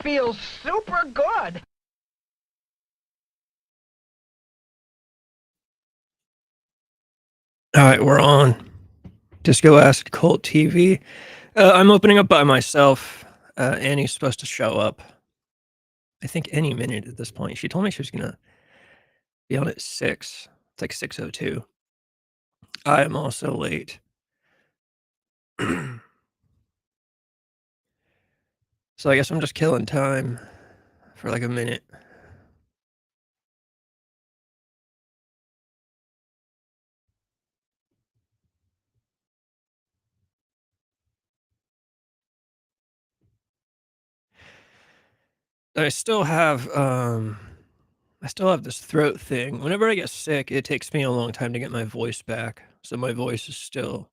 feels super good. All right, we're on. Disco Acid Cult TV. I'm opening up by myself. Annie's supposed to show up, I think, any minute at this point. She told me she was going to be on at 6. It's like 6:02. I am also late. So I guess I'm just killing time for like a minute. I still have this throat thing. Whenever I get sick, it takes me a long time to get my voice back. So my voice is still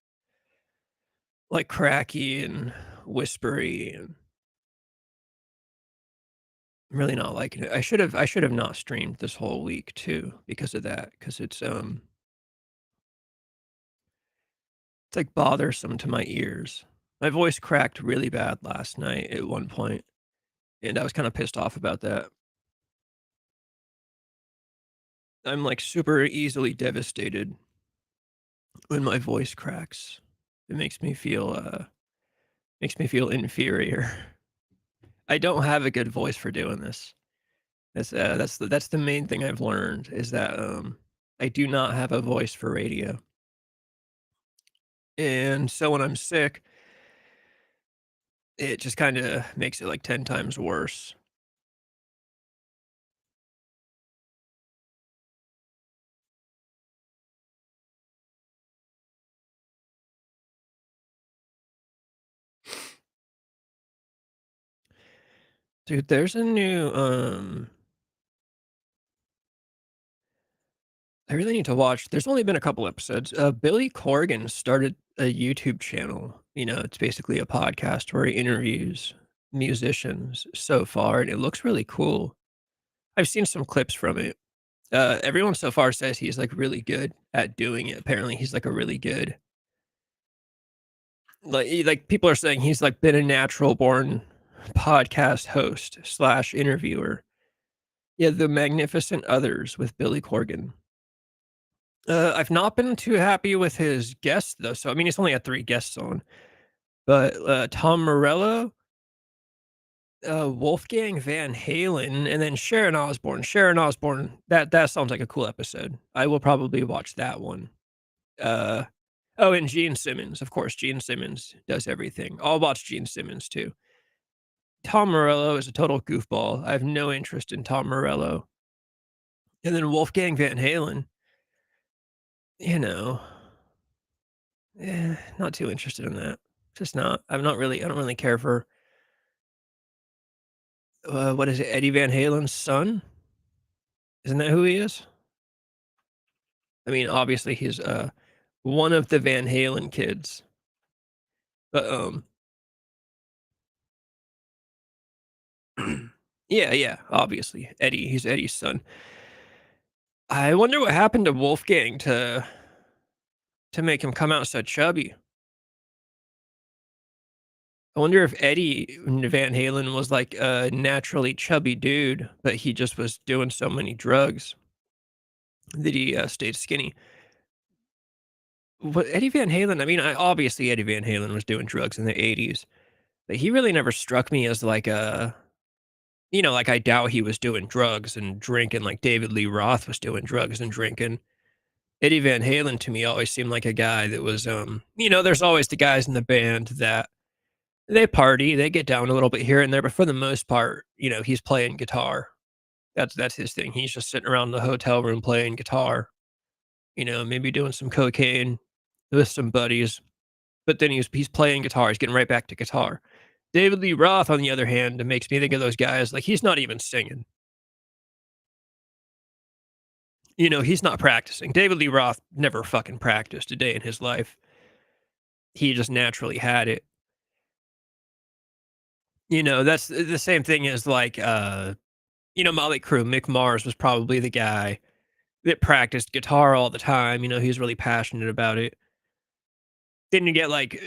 like cracky and whispery, and I'm really not liking it. I should have not streamed this whole week too because of that, because it's like bothersome to my ears. My voice cracked really bad last night at one point, and I was kind of pissed off about that. I'm like super easily devastated when my voice cracks. It makes me feel inferior. I don't have a good voice for doing this. That's the main thing I've learned is that I do not have a voice for radio. And so when I'm sick, it just kinda makes it like 10 times worse. Dude, there's a new, I really need to watch. There's only been a couple episodes. Billy Corgan started a YouTube channel. It's basically a podcast where he interviews musicians so far, and it looks really cool. I've seen some clips from it. Everyone so far says he's, like, really good at doing it. Apparently, he's, like, a really good people are saying he's, like, been a natural born podcast host/interviewer. slash interviewer. Yeah, The Magnificent Others with Billy Corgan. I've not been too happy with his guests, though, so, I mean, he's only had 3 guests on, but, Tom Morello, Wolfgang Van Halen, and then Sharon Osbourne. Sharon Osbourne, that sounds like a cool episode. I will probably watch that one. Uh, oh, and Gene Simmons, of course, Gene Simmons does everything. I'll watch Gene Simmons too. Tom Morello is a total goofball. I have no interest in Tom Morello. And then Wolfgang Van Halen, you know, not too interested in that. Just not. I don't really care for, what is it, Eddie Van Halen's son? Isn't that who he is? I mean, obviously he's, one of the Van Halen kids. But, yeah, yeah, obviously. He's Eddie's son. I wonder what happened to Wolfgang to make him come out so chubby. I wonder if Eddie Van Halen was like a naturally chubby dude, but he just was doing so many drugs that he stayed skinny. What Eddie Van Halen? I mean, obviously Eddie Van Halen was doing drugs in the '80s, but he really never struck me as like a, like I doubt he was doing drugs and drinking like David Lee Roth was doing drugs and drinking. Eddie Van Halen to me always seemed like a guy that was, there's always the guys in the band that they party, they get down a little bit here and there, but for the most part, he's playing guitar. That's his thing. He's just sitting around the hotel room playing guitar, maybe doing some cocaine with some buddies, but then he's playing guitar. He's getting right back to guitar. David Lee Roth, on the other hand, makes me think of those guys like he's not even singing. He's not practicing. David Lee Roth never fucking practiced a day in his life. He just naturally had it. That's the same thing as like, Motley Crue. Mick Mars was probably the guy that practiced guitar all the time. He was really passionate about it. Then you get like,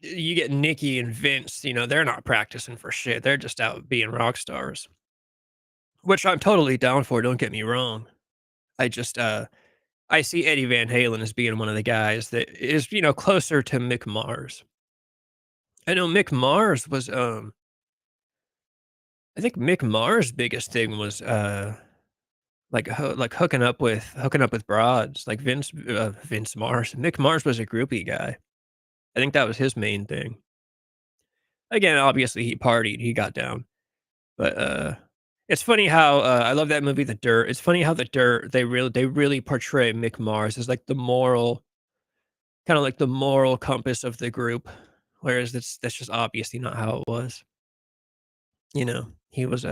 you get Nicki and Vince, they're not practicing for shit. They're just out being rock stars, which I'm totally down for. Don't get me wrong. I just, I see Eddie Van Halen as being one of the guys that is, closer to Mick Mars. I know Mick Mars was, I think Mick Mars' biggest thing was, like hooking up with broads. Like Vince Mars. Mick Mars was a groupie guy. I think that was his main thing. Again, obviously he partied, he got down. But, it's funny how, I love that movie, The Dirt. It's funny how The Dirt, they really portray Mick Mars as, like, the moral kinda like the moral compass of the group, whereas that's just obviously not how it was, you know? He was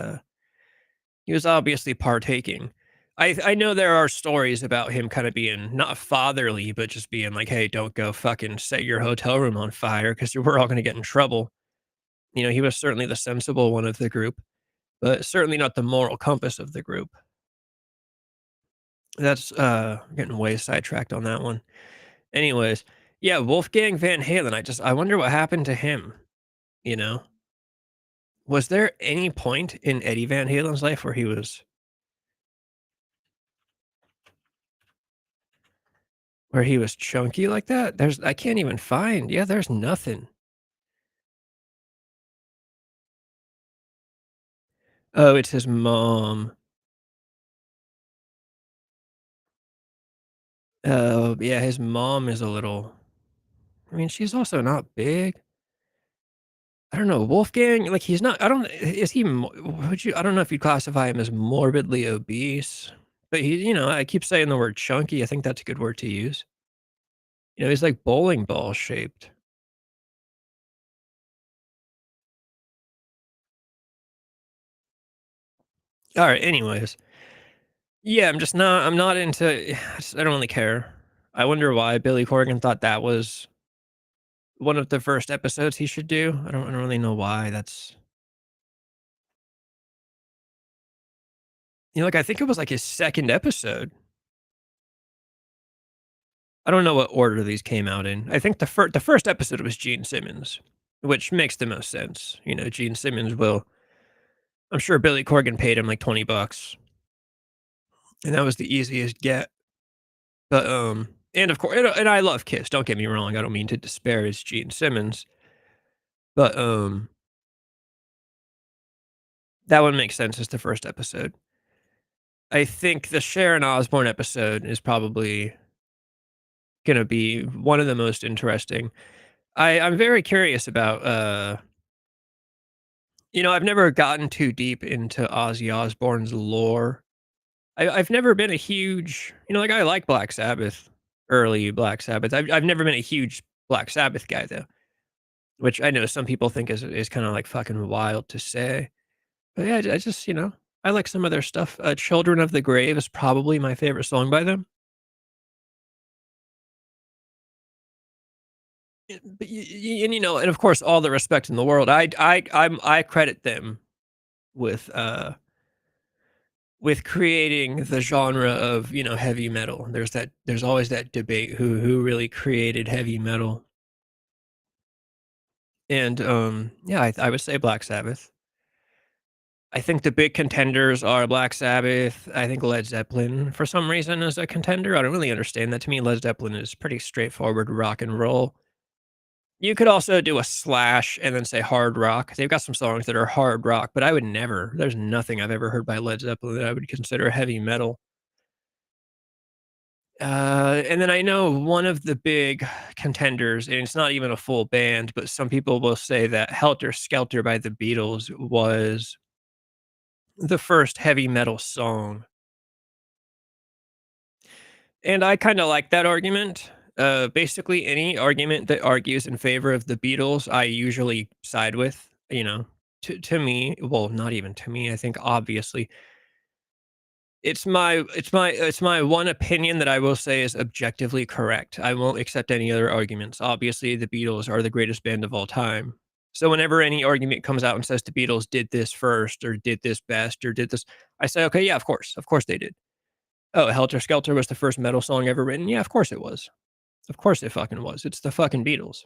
obviously partaking. I know there are stories about him kinda being not fatherly, but just being like, "Hey, don't go fucking set your hotel room on fire because we're all gonna get in trouble." He was certainly the sensible one of the group, but certainly not the moral compass of the group. That's, getting way sidetracked on that one. Anyways, yeah, Wolfgang Van Halen, I wonder what happened to him, you know? Was there any point in Eddie Van Halen's life where he was chunky like that? I can't even find there's nothing. Oh, it's his mom. Oh, yeah, his mom is a little I mean, she's also not big. I don't know, Wolfgang, like, he's not I don't is he mo would you I don't know if you'd classify him as morbidly obese, but I keep saying the word chunky, I think that's a good word to use. He's like bowling ball shaped. Alright, anyways. Yeah, I'm not into I don't really care. I wonder why Billy Corgan thought that was one of the first episodes he should do. I don't really know why that's like, I think it was, like, his 2nd episode. I don't know what order these came out in. I think the first episode was Gene Simmons, which makes the most sense. Gene Simmons will I'm sure Billy Corgan paid him, like, 20 bucks, and that was the easiest get. But, and of course, and I love Kiss, don't get me wrong, I don't mean to disparage Gene Simmons, but, that one makes sense as the first episode. I think the Sharon Osbourne episode is probably gonna be one of the most interesting. I'm very curious about, I've never gotten too deep into Ozzy Osbourne's lore. I've never been a huge like, I like Black Sabbath, early Black Sabbath. I've never been a huge Black Sabbath guy, though, which I know some people think is kinda, like, fucking wild to say. But, yeah, I just, I like some of their stuff. "Children of the Grave" is probably my favorite song by them. But and, and of course, all the respect in the world. I credit them with, with creating the genre of, heavy metal. There's always that debate who really created heavy metal. And, yeah, I would say Black Sabbath. I think the big contenders are Black Sabbath. I think Led Zeppelin, for some reason, is a contender. I don't really understand that. To me, Led Zeppelin is pretty straightforward rock and roll. You could also do a slash and then say hard rock. They've got some songs that are hard rock, but I would never there's nothing I've ever heard by Led Zeppelin that I would consider heavy metal. And then I know one of the big contenders, and it's not even a full band, but some people will say that Helter Skelter by the Beatles was the first heavy metal song. And I kinda like that argument. Basically, any argument that argues in favor of the Beatles, I usually side with, To me, well, not even to me, I think obviously, it's my one opinion that I will say is objectively correct. I won't accept any other arguments. Obviously, the Beatles are the greatest band of all time. So whenever any argument comes out and says the Beatles did this first or did this best or did this, I say, "Okay, yeah, of course. Of course they did." "Oh, Helter Skelter was the first metal song ever written?" "Yeah, of course it was. Of course it fucking was. It's the fucking Beatles."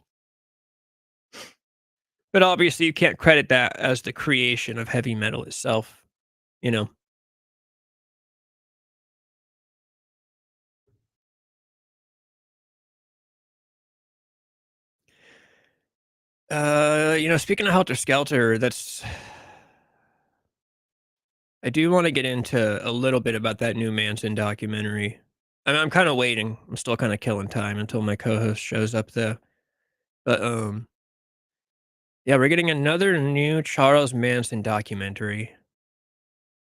But obviously, you can't credit that as the creation of heavy metal itself, you know? Speaking of Helter Skelter, that's I do wanna get into a little bit about that new Manson documentary. I'm kinda waiting. I'm still kinda killing time until my co-host shows up, though. But, yeah, we're getting another new Charles Manson documentary.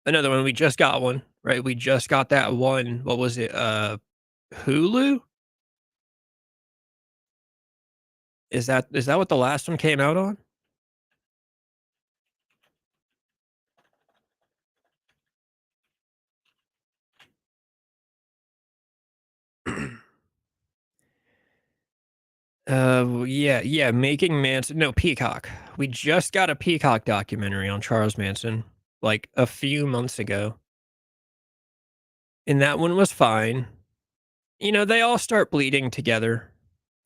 Another one, we just got one, right? We just got that one, what was it, Hulu? Is that what the last one came out on? Yeah, Making Manson no, Peacock. We just got a Peacock documentary on Charles Manson, like, a few months ago, and that one was fine. They all start bleeding together.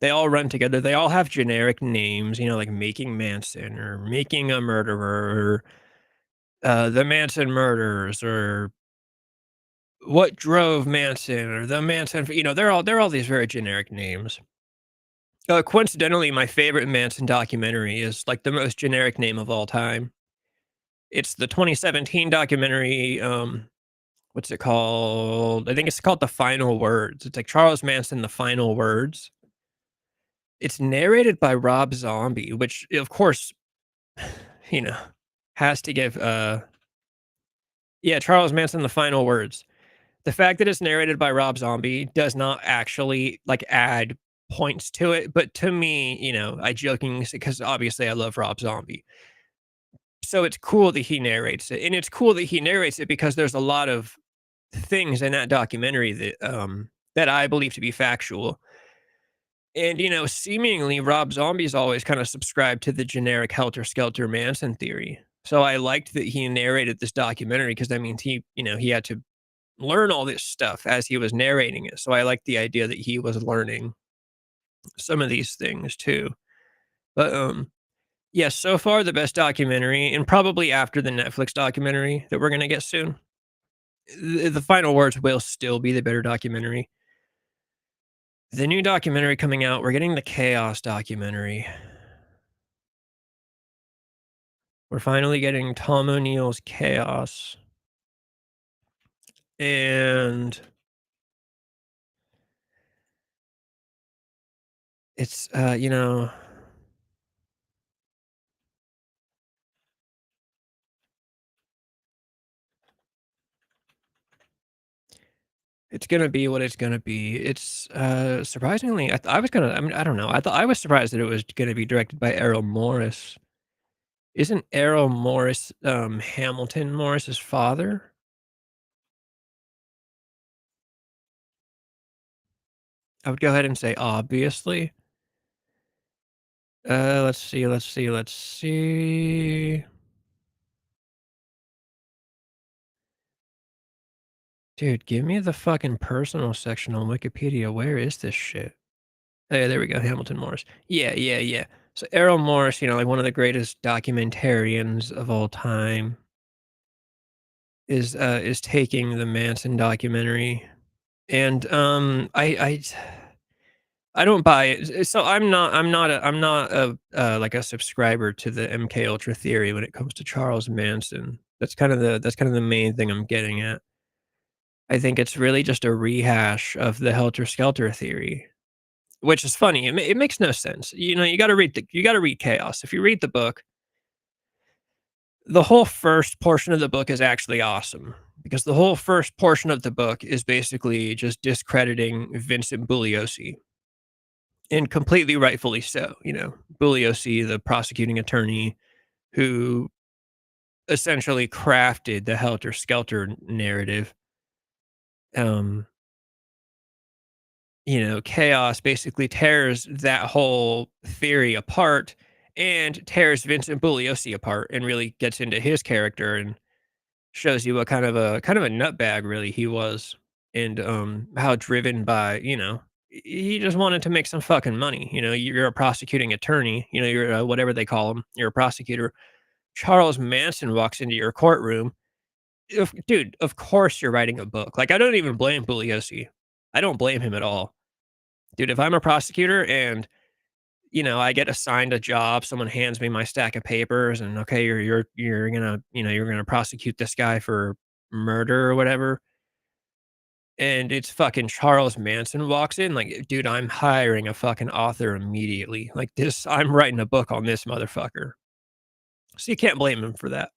They all run together. They all have generic names, like Making Manson or Making a Murderer or, The Manson Murders or What Drove Manson or The Manson they're all these very generic names. Coincidentally, my favorite Manson documentary is, like, the most generic name of all time. It's the 2017 documentary, what's it called? I think it's called The Final Words. It's like Charles Manson, The Final Words. It's narrated by Rob Zombie, which, of course, you know, has to give, yeah, Charles Manson, The Final Words. The fact that it's narrated by Rob Zombie does not actually, like, add points to it, but to me, I jokingly say 'cause obviously I love Rob Zombie. So it's cool that he narrates it, and it's cool that he narrates it because there's a lot of things in that documentary that I believe to be factual. And, seemingly Rob Zombie's always kind of subscribed to the generic Helter Skelter Manson theory. So I liked that he narrated this documentary because that means he had to learn all this stuff as he was narrating it. So I like the idea that he was learning some of these things too. But yes, so far the best documentary, and probably after the Netflix documentary that we're gonna get soon. The Final Words will still be the better documentary. The new documentary coming out, we're getting the Chaos documentary. We're finally getting Tom O'Neill's Chaos. And it's it's gonna be what it's gonna be. It's surprisingly, I was gonna. I mean, I don't know. I was surprised that it was gonna be directed by Errol Morris. Isn't Errol Morris Hamilton Morris's father? I would go ahead and say obviously. Let's see. Dude, give me the fucking personal section on Wikipedia. Where is this shit? Oh, yeah, there we go. Hamilton Morris. Yeah. So Errol Morris, like one of the greatest documentarians of all time, is taking the Manson documentary, and I don't buy it. So I'm not a like a subscriber to the MK Ultra theory when it comes to Charles Manson. That's kind of the main thing I'm getting at. I think it's really just a rehash of the Helter Skelter theory, which is funny. It makes no sense. You gotta read Chaos. If you read the book, the whole first portion of the book is actually awesome because the whole first portion of the book is basically just discrediting Vincent Bugliosi, and completely rightfully so. Bugliosi, the prosecuting attorney who essentially crafted the Helter Skelter narrative. Um, Chaos basically tears that whole theory apart and tears Vincent Bugliosi apart and really gets into his character and shows you what kind of a nutbag really he was, and how driven by, he just wanted to make some fucking money. You know, you're a prosecuting attorney. You know, you're whatever they call them. You're a prosecutor. Charles Manson walks into your courtroom. Dude, of course you're writing a book. Like, I don't even blame Bugliosi. I don't blame him at all. Dude, if I'm a prosecutor and, you know, I get assigned a job, someone hands me my stack of papers and, okay, you're gonna, you know, you're gonna prosecute this guy for murder or whatever, and it's fucking Charles Manson walks in, like, dude, I'm hiring a fucking author immediately. Like, this I'm writing a book on this motherfucker. So you can't blame him for that.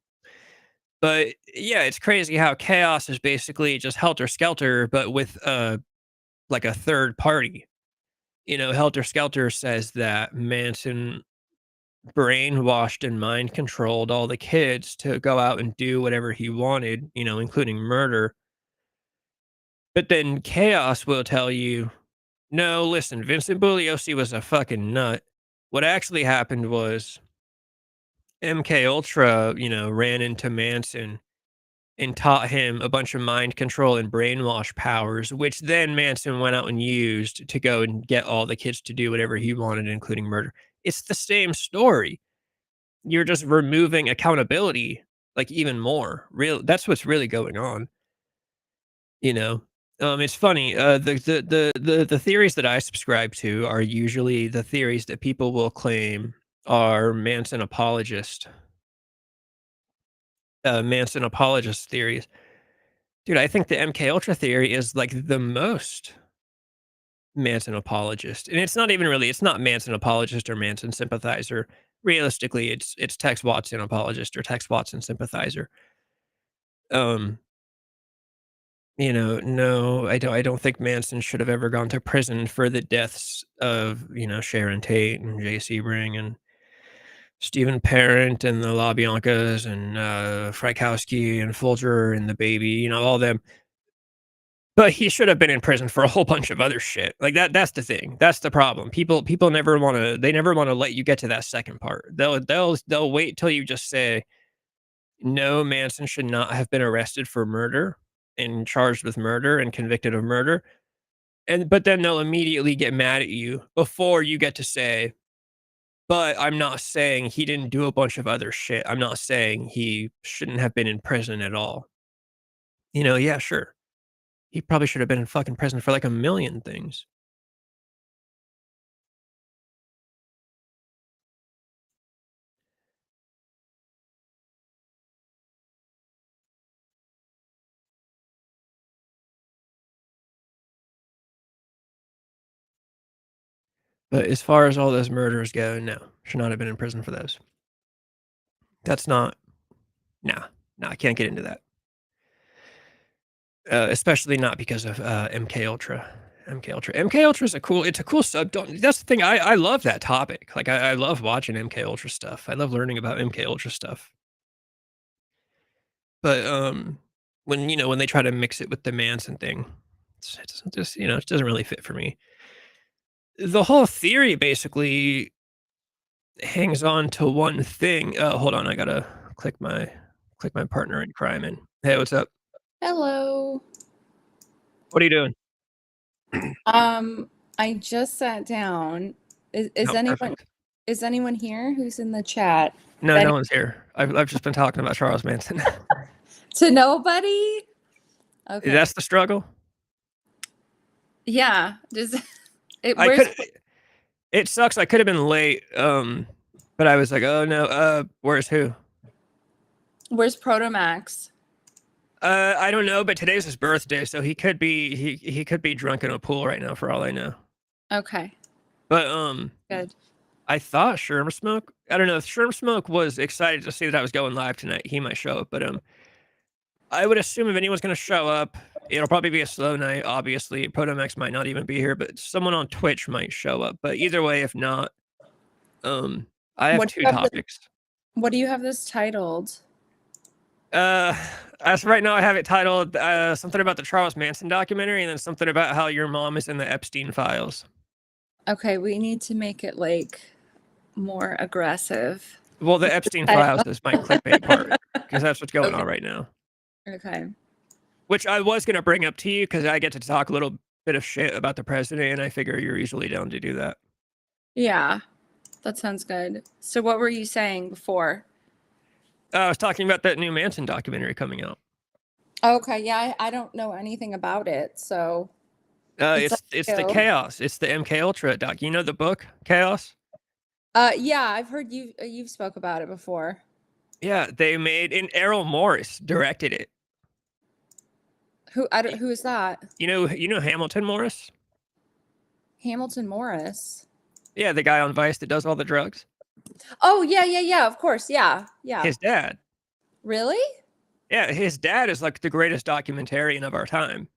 But, yeah, it's crazy how chaos is basically just helter skelter, but with, like, a third party. You know, helter skelter says that Manson brainwashed and mind controlled all the kids to go out and do whatever he wanted, you know, including murder. But then chaos will tell you, no, listen, Vincent Bugliosi was a fucking nut. What actually happened was MK Ultra, you know, ran into Manson and taught him a bunch of mind control and brainwash powers, which then Manson went out and used to go and get all the kids to do whatever he wanted, including murder. It's the same story. You're just removing accountability, like, even more. Real That's what's really going on, you know? It's funny, the theories that I subscribe to are usually the theories that people will claim are Manson apologist theories. Dude, I think the MK Ultra theory is, like, the most Manson apologist, and it's not Manson apologist or Manson sympathizer. Realistically, it's Tex Watson apologist or Tex Watson sympathizer. Um, you know, no, I don't think Manson should have ever gone to prison for the deaths of, you know, Sharon Tate and Jay Sebring and Stephen Parent and the LaBiancas and, Frykowski and Folger and the baby, you know, all them. But he should have been in prison for a whole bunch of other shit. Like, that's the thing. That's the problem. People never wanna let you get to that second part. They'll wait till you just say, "No, Manson should not have been arrested for murder and charged with murder and convicted of murder." But then they'll immediately get mad at you before you get to say, "But I'm not saying he didn't do a bunch of other shit. I'm not saying he shouldn't have been in prison at all." You know, yeah, sure. He probably should have been in fucking prison for, like, a million things. But as far as all those murders go, no, should not have been in prison for those. That's not Nah, nah, I can't get into that. Especially not because of, MK Ultra. MK Ultra is a cool sub don't that's the thing, I love that topic. Like, I love watching MK Ultra stuff. I love learning about MK Ultra stuff. But, when, you know, when they try to mix it with the Manson thing, it's just, you know, it doesn't really fit for me. The whole theory basically hangs on to one thing. Hold on, I gotta click my partner in crime in. Hey, what's up? Hello. What are you doing? I just sat down. Oh, perfect. Is anyone here who's in the chat? No, no one's here. I've just been talking about Charles Manson. To nobody? Okay. That's the struggle? Yeah. Does it I could It sucks, I could have been late, but I was like, "Oh, no, where's who?" where's Protomax? I don't know, but today's his birthday, so he could be drunk in a pool right now for all I know. Okay. But, Good. I thought Sherm Smoke I don't know, if Sherm Smoke was excited to see that I was going live tonight, he might show up, but, I would assume if anyone's gonna show up, it'll probably be a slow night, obviously. Protomax might not even be here, but someone on Twitch might show up. But either way, if not, I have What do 2 you have topics. What do you have this titled? As right now, I have it titled, something about the Charles Manson documentary and then something about how your mom is in the Epstein files. Okay, we need to make it, like, more aggressive. Well, the Epstein files is my clickbait part because that's what's going on right now. Okay. Which I was gonna bring up to you because I get to talk a little bit of shit about the president, and I figure you're easily down to do that. Yeah, that sounds good. So what were you saying before? I was talking about that new Manson documentary coming out. Okay, yeah, I don't know anything about it, so it's up It's to the you. Chaos. It's the MK Ultra doc. You know the book Chaos? Yeah, I've heard you've spoke about it before. Yeah, they made and Errol Morris directed it. Who is that? You know Hamilton Morris? Hamilton Morris. Yeah, the guy on Vice that does all the drugs. Oh, yeah, of course. Yeah. Yeah. His dad. Really? Yeah, his dad is like the greatest documentarian of our time.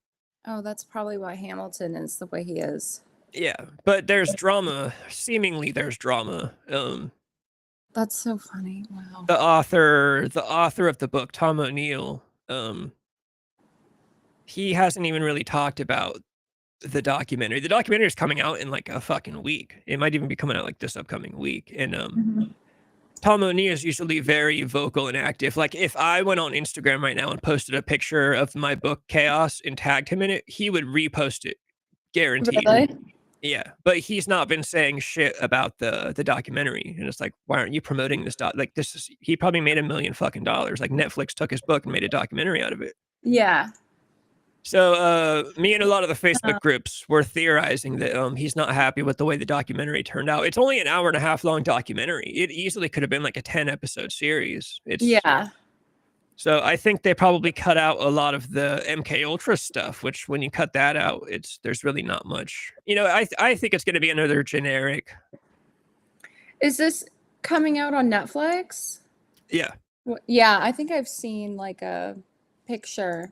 Oh, that's probably why Hamilton is the way he is. Yeah, but there's drama. Seemingly, there's drama. That's so funny. Wow. The author of the book, Tom O'Neill, he hasn't even really talked about the documentary. The documentary is coming out in like a fucking week. It might even be coming out like this upcoming week. And Mhm. Tom O'Neill is usually very vocal and active. Like if I went on Instagram right now and posted a picture of my book Chaos and tagged him in it, he would repost it, guaranteed. Really? Yeah, but he's not been saying shit about the documentary, and it's like, why aren't you promoting this like this is he probably made $1 million fucking dollars. Like Netflix took his book and made a documentary out of it. Yeah. So me and a lot of the Facebook groups were theorizing that he's not happy with the way the documentary turned out. It's only an hour and a half long documentary. It easily could have been like a 10 episode series. Yeah. So I think they probably cut out a lot of the MK Ultra stuff, which when you cut that out, there's really not much. I think it's going to be another generic. Is this coming out on Netflix? Yeah. Yeah, I think I've seen like a picture.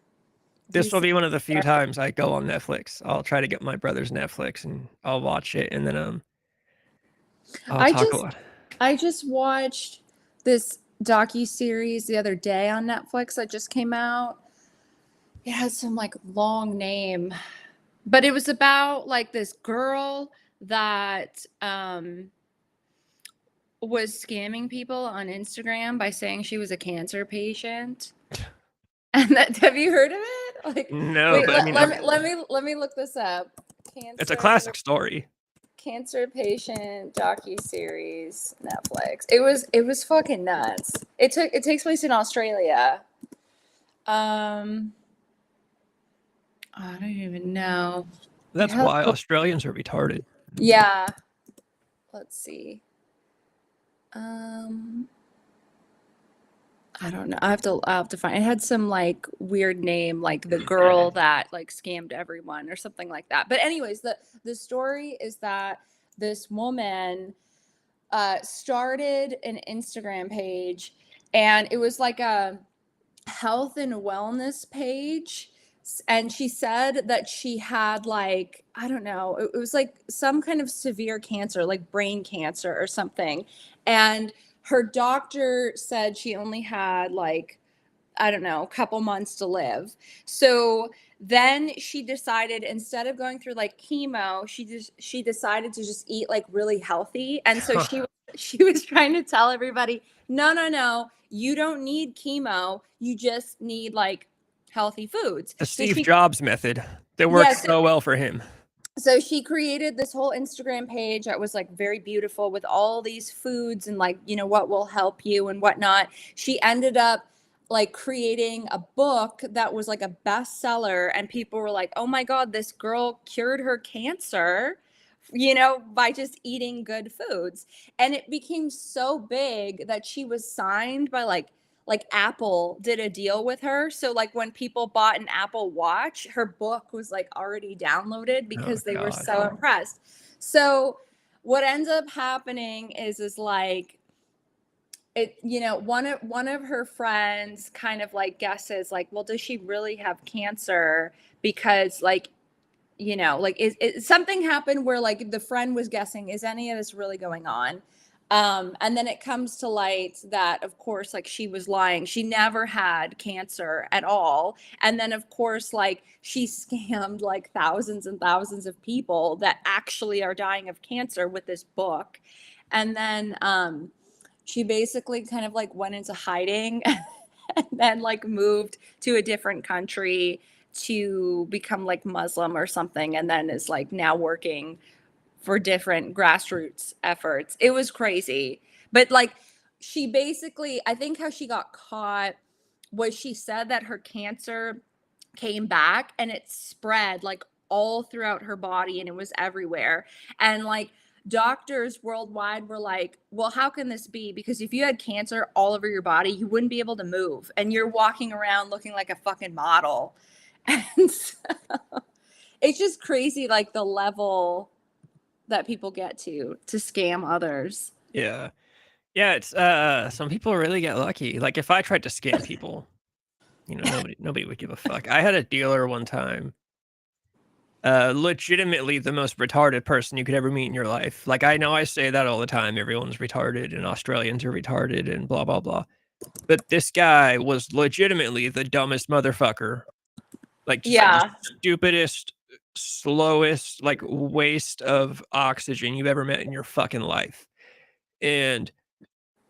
This will be one of the few times I go on Netflix. I'll try to get my brother's Netflix and I'll watch it, and then I'll talk a lot. I just watched this docu-series the other day on Netflix that just came out. It has some like long name, but it was about like this girl that was scamming people on Instagram by saying she was a cancer patient. And have you heard of it? Like, no, wait, but I mean, let me look this up. Cancer, it's a classic story. Cancer patient docu-series, Netflix. It was fucking nuts. It takes place in Australia. I don't even know. That's why Australians are retarded. Yeah. Let's see. I don't know. I have to find. It had some like weird name, like the girl that like scammed everyone or something like that. But anyways, the story is that this woman started an Instagram page, and it was like a health and wellness page. And she said that she had like, I don't know, it was like some kind of severe cancer, like brain cancer or something. And her doctor said she only had like, I don't know, a couple months to live. So then she decided, instead of going through like chemo, she decided to just eat like really healthy. And so she was trying to tell everybody, no, you don't need chemo. You just need like healthy foods. The Steve Jobs method that worked so well for him. So she created this whole Instagram page that was like very beautiful with all these foods and like, you know, what will help you and whatnot. She ended up like creating a book that was like a bestseller, and people were like, oh my God, this girl cured her cancer, you know, by just eating good foods. And it became so big that she was signed by like Apple did a deal with her. So like when people bought an Apple Watch, her book was like already downloaded because they were so impressed. So what ends up happening is like it, you know, one of her friends kind of like guesses like, well, does she really have cancer? Because like, you know, like is something happened where like the friend was guessing, is any of this really going on? And then it comes to light that, of course, like she was lying. She never had cancer at all. And then, of course, like she scammed like thousands and thousands of people that actually are dying of cancer with this book. And then she basically kind of like went into hiding and then like moved to a different country to become like Muslim or something, and then is like now working for different grassroots efforts. It was crazy. But like she basically, I think how she got caught was she said that her cancer came back and it spread like all throughout her body and it was everywhere. And like doctors worldwide were like, well, how can this be? Because if you had cancer all over your body, you wouldn't be able to move. And you're walking around looking like a fucking model. And so, it's just crazy, like the level that people get to scam others. Yeah. Yeah, it's some people really get lucky. Like if I tried to scam people, you know, nobody would give a fuck. I had a dealer one time, legitimately the most retarded person you could ever meet in your life. Like I know I say that all the time, everyone's retarded and Australians are retarded and blah blah blah. But this guy was legitimately the dumbest motherfucker. Like just the stupidest, slowest, like waste of oxygen you've ever met in your fucking life. And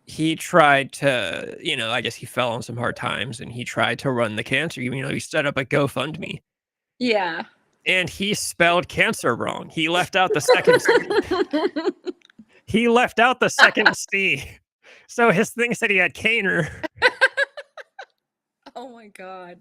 he tried to, you know, I guess he fell on some hard times and he tried to run the cancer. You know, he set up a GoFundMe. Yeah. And he spelled cancer wrong. He left out the second C. He left out the second C. So his thing said he had Caner. Oh my God.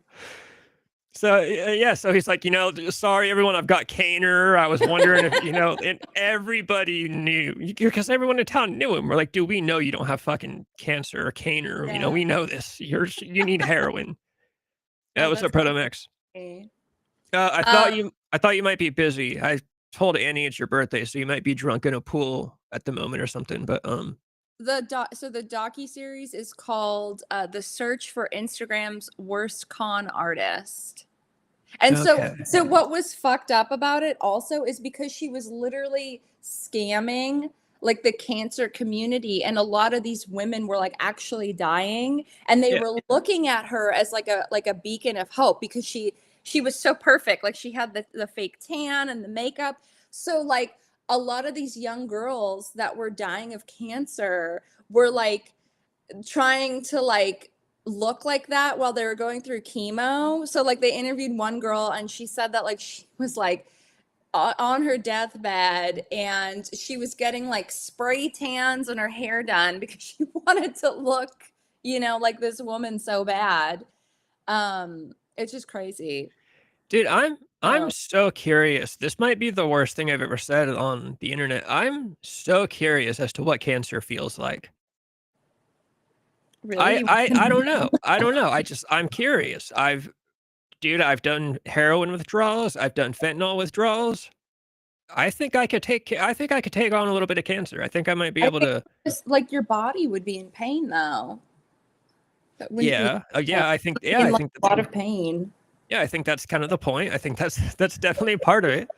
So yeah, so he's like, you know, sorry everyone, I've got Caner. I was wondering if, you know, and everybody knew because everyone in town knew him. We're like, dude, we know you don't have fucking cancer or Caner. Yeah. You know, we know this. You need heroin. That was a Protomex. I thought you might be busy. I told Annie it's your birthday, so you might be drunk in a pool at the moment or something. But the docu-series is called The Search for Instagram's Worst Con Artist. And so what was fucked up about it also is because she was literally scamming like the cancer community, and a lot of these women were like actually dying, and they were looking at her as like a beacon of hope because she was so perfect. Like she had the fake tan and the makeup. So like a lot of these young girls that were dying of cancer were like trying to like look like that while they were going through chemo. So like they interviewed one girl and she said that like she was like on her deathbed and she was getting like spray tans and her hair done because she wanted to look, you know, like this woman so bad. It's just crazy. Dude, I'm so curious. This might be the worst thing I've ever said on the internet. I'm so curious as to what cancer feels like. Really? I don't know. I don't know. I'm curious. I've done heroin withdrawals. I've done fentanyl withdrawals. I think I could take on a little bit of cancer. I think I might be able to. Just like your body would be in pain though. Yeah. I think a lot of pain. Yeah, I think that's kind of the point. I think that's definitely part of it.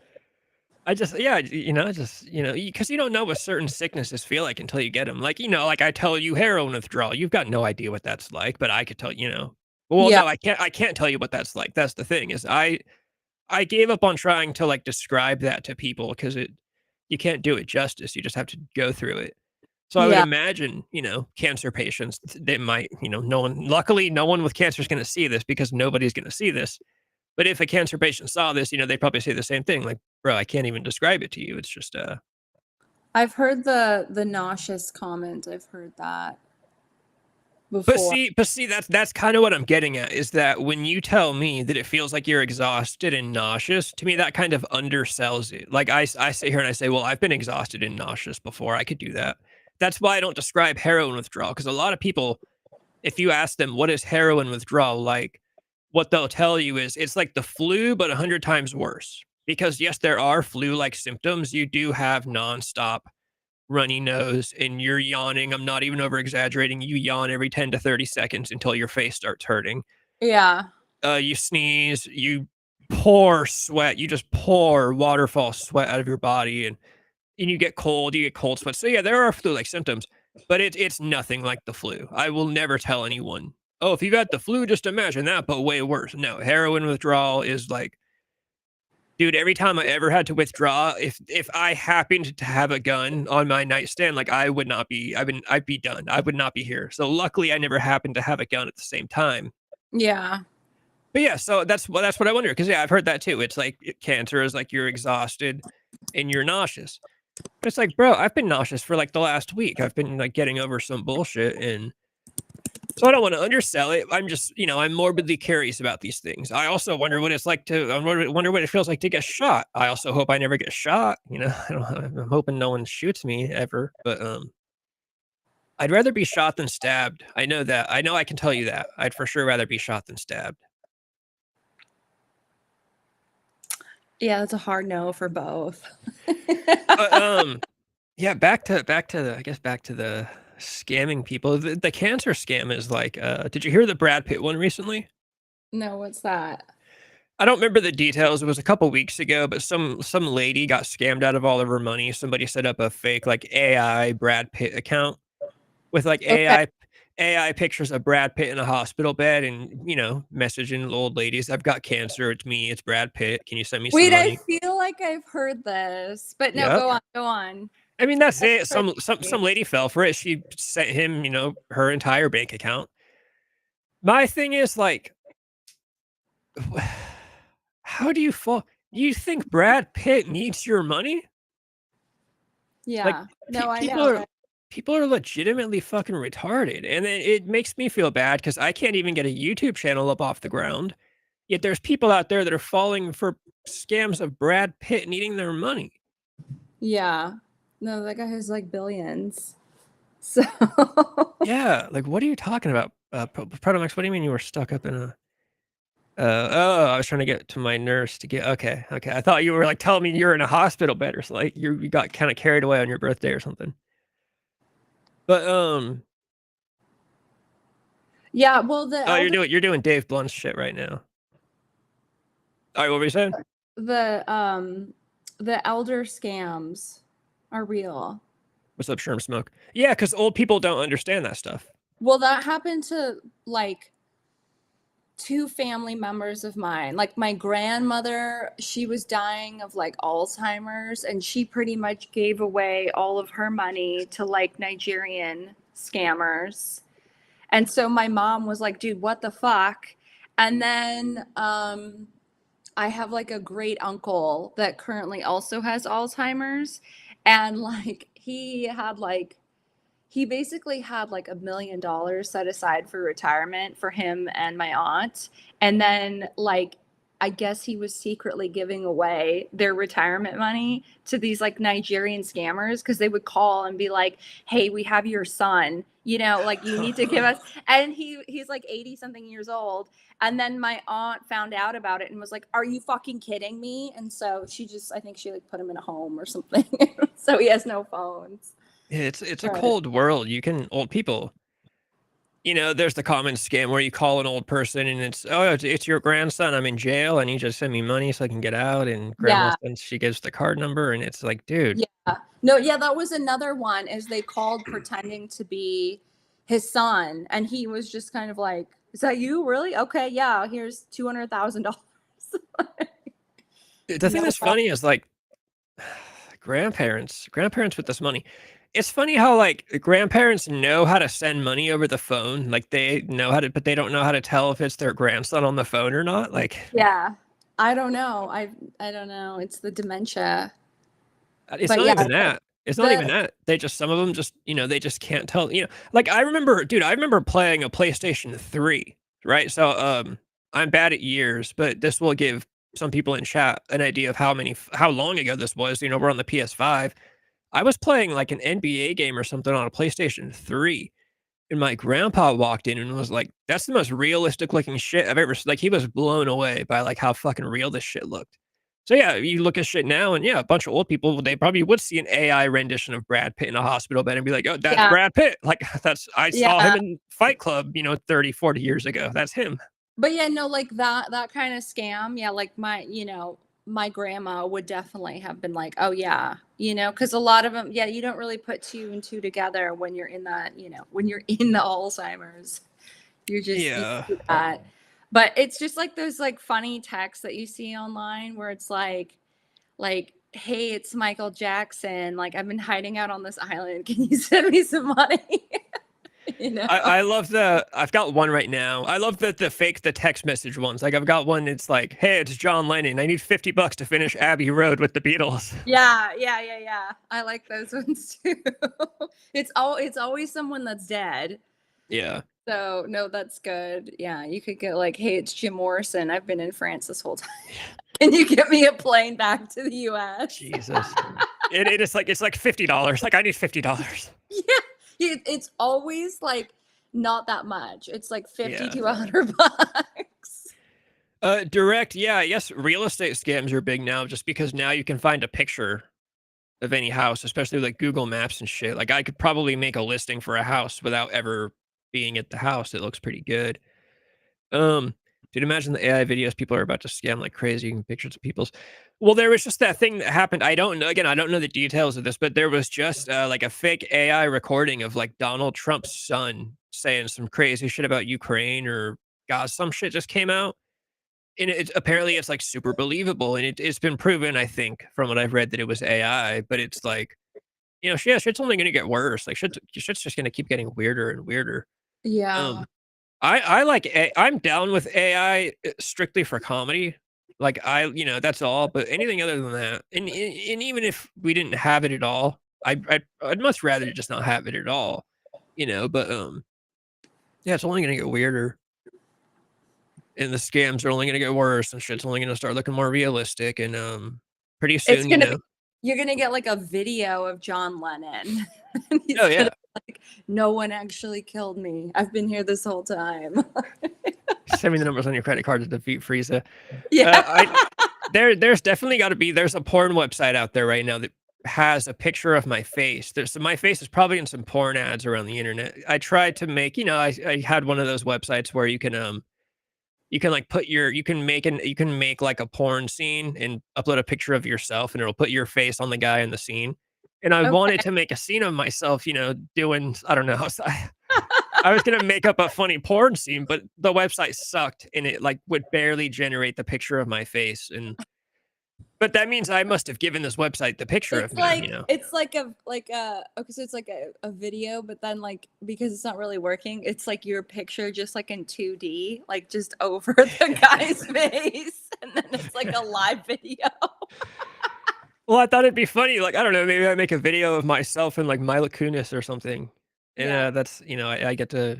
Because you don't know what certain sicknesses feel like until you get them. Like, you know, like I tell you heroin withdrawal, you've got no idea what that's like, but I could tell, you know. Well, no, I can't tell you what that's like. That's the thing is I gave up on trying to like describe that to people because you can't do it justice. You just have to go through it. So I would imagine, you know, cancer patients, they might, you know, luckily no one with cancer is going to see this because nobody's going to see this. But if a cancer patient saw this, you know, they'd probably say the same thing. Like, bro, I can't even describe it to you. It's just, I've heard the nauseous comment. I've heard that before. But see, that's kind of what I'm getting at is that when you tell me that it feels like you're exhausted and nauseous, to me, that kind of undersells it. Like I sit here and I say, well, I've been exhausted and nauseous before. I could do that. That's why I don't describe heroin withdrawal. Because a lot of people, if you ask them, what is heroin withdrawal like? What they'll tell you is it's like the flu, but 100 times worse. Because yes, there are flu-like symptoms. You do have nonstop runny nose and you're yawning. I'm not even over exaggerating. You yawn every 10 to 30 seconds until your face starts hurting. Yeah. You sneeze, you pour sweat, you just pour waterfall sweat out of your body and you get cold sweat. So yeah, there are flu-like symptoms, but it's nothing like the flu. I will never tell anyone, oh, if you got the flu, just imagine that, but way worse. No, heroin withdrawal is like, dude, every time I ever had to withdraw, if I happened to have a gun on my nightstand, like I'd be done. I would not be here. So luckily I never happened to have a gun at the same time. Yeah. But yeah, so that's what I wonder, because yeah, I've heard that too. It's like cancer is like you're exhausted and you're nauseous. But it's like, bro, I've been nauseous for like the last week. I've been like getting over some bullshit, and so I don't want to undersell it. I'm just, I'm morbidly curious about these things. I also wonder what it's like to. I wonder what it feels like to get shot. I also hope I never get shot. I'm hoping no one shoots me ever. But I'd rather be shot than stabbed. I know that. I know I can tell you that. I'd for sure rather be shot than stabbed. Yeah, it's a hard no for both. But yeah, back to the, I guess back to the scamming people. The cancer scam is like, did you hear the Brad Pitt one recently? No, what's that? I don't remember the details. It was a couple weeks ago, but some lady got scammed out of all of her money. Somebody set up a fake like AI Brad Pitt account with like Okay. AI pictures of Brad Pitt in a hospital bed, and messaging old ladies, "I've got cancer. It's me. It's Brad Pitt. Can you send me some Wait, I money?" feel like I've heard this, but no, Yep. go on, go on. I mean, that's That's it. Some crazy. lady fell for it. She sent him, her entire bank account. My thing is like, how do you fall? You think Brad Pitt needs your money? Like, Yeah. No, I people know are that. people are legitimately fucking retarded, and it makes me feel bad because I can't even get a YouTube channel up off the ground. Yet there's people out there that are falling for scams of Brad Pitt needing their money. Yeah. No, that guy has like billions. So Yeah, like what are you talking about? Protomax, what do you mean you were stuck up in a? Oh, I was trying to get to my nurse to get. Okay, okay. I thought you were like telling me you're in a hospital bed or something. Like you got kind of carried away on your birthday or something. But yeah, well the oh, elder you're doing Dave Blunt's shit right now. All right, what were you saying? the um the elder scams are real. What's up, Sherm Smoke? Yeah, because old people don't understand that stuff. Well, that happened to like two family members of mine. Like my grandmother, she was dying of like Alzheimer's, and she pretty much gave away all of her money to like Nigerian scammers. And so my mom was like, dude, what the fuck? And then I have like a great uncle that currently also has Alzheimer's. And like he basically had like $1 million set aside for retirement for him and my aunt. And then like I guess he was secretly giving away their retirement money to these like Nigerian scammers because they would call and be like, "Hey, we have your son. Like you need to give us." And he's like 80 something years old. And then my aunt found out about it and was like, "Are you fucking kidding me?" And so I think she like put him in a home or something. So he has no phones. It's a Right. cold world. Old people. There's the common scam where you call an old person and it's your grandson. I'm in jail. I need you to send me money so I can get out. And grandma Yeah. sends, she gives the card number, and it's like, dude, Yeah. No, yeah, that was another one is they called pretending to be his son and he was just kind of like, "Is that you? Really? Okay, yeah, here's $200,000." the thing No that's problem. funny is like grandparents with this money. It's funny how like grandparents know how to send money over the phone. Like they know how to, but they don't know how to tell if it's their grandson on the phone or not. Like Yeah. I don't know. I don't know. It's the dementia. it's But not yeah, even that. It's not even the that. They just some of them just they just can't tell. Like I remember, dude. I remember playing a PlayStation 3. Right. So I'm bad at years, but this will give some people in chat an idea of how long ago this was. We're on the PS5. I was playing like an NBA game or something on a PlayStation 3, and my grandpa walked in and was like, "That's the most realistic looking shit I've ever." Like he was blown away by like how fucking real this shit looked. So yeah, you look at shit now, and yeah, a bunch of old people they probably would see an AI rendition of Brad Pitt in a hospital bed and be like, "Oh, that's yeah, Brad Pitt." Like I saw him yeah. in Fight Club, 30, 40 years ago. That's him. But yeah, no, like that kind of scam. Yeah, like my grandma would definitely have been like, "Oh yeah," because a lot of them, yeah, you don't really put two and two together when you're in that, when you're in the Alzheimer's. You Yeah. do that. But it's just like those like funny texts that you see online where it's like, "Hey, it's Michael Jackson. Like I've been hiding out on this island. Can you send me some money?" You know? I love I've got one right now. I love the text message ones. Like I've got one. It's like, hey, it's John Lennon. I need $50 to finish Abbey Road with the Beatles. Yeah. I like those ones too. It's always someone that's dead. Yeah. So no, that's good. Yeah, you could get like, hey, it's Jim Morrison. I've been in France this whole time. Can you get me a plane back to the US? Jesus. It is like it's like $50. Like I need $50. Yeah. It's always like not that much. It's like 50 Yeah. to $100. Direct, yeah, yes, real estate scams are big now just because now you can find a picture of any house, especially like Google Maps and shit. Like I could probably make a listing for a house without ever being at the house. It looks pretty good. Dude, imagine the AI videos people are about to scam like crazy and pictures of people's. Well, there was just that thing that happened. I don't know. Again, I don't know the details of this, but there was just like a fake AI recording of like Donald Trump's son saying some crazy shit about Ukraine or God, some shit just came out. And apparently it's like super believable. And it's been proven, I think, from what I've read that it was AI, but it's like, yeah, shit's only going to get worse. Like shit's just going to keep getting weirder and weirder. Yeah. I like I'm down with AI strictly for comedy. Like that's all. But anything other than that, and even if we didn't have it at all, I'd much rather just not have it at all. But yeah, it's only gonna get weirder, and the scams are only gonna get worse, and shit's only gonna start looking more realistic, and pretty It's soon, gonna be you're gonna get like a video of John Lennon. And he's Oh yeah. gonna be like, no one actually killed me. I've been here this whole time. Send me the numbers on your credit card to defeat Frieza. Yeah. There's definitely got to be. There's a porn website out there right now that has a picture of my face. My face is probably in some porn ads around the internet. I tried to make, I had one of those websites where you can like you can make like a porn scene and upload a picture of yourself, and it'll put your face on the guy in the scene. And I wanted to make a scene of myself, doing, I don't know. I was gonna make up a funny porn scene, but the website sucked, and it like would barely generate the picture of my face. But that means I must have given this website the picture of me. It's like a okay, so it's like a video, but then like because it's not really working, it's like your picture just like in 2D, like just over the guy's face, and then it's like a live video. Well, I thought it'd be funny. Like, I don't know, maybe I make a video of myself and like Mila Kunis or something. And Yeah. that's, I get to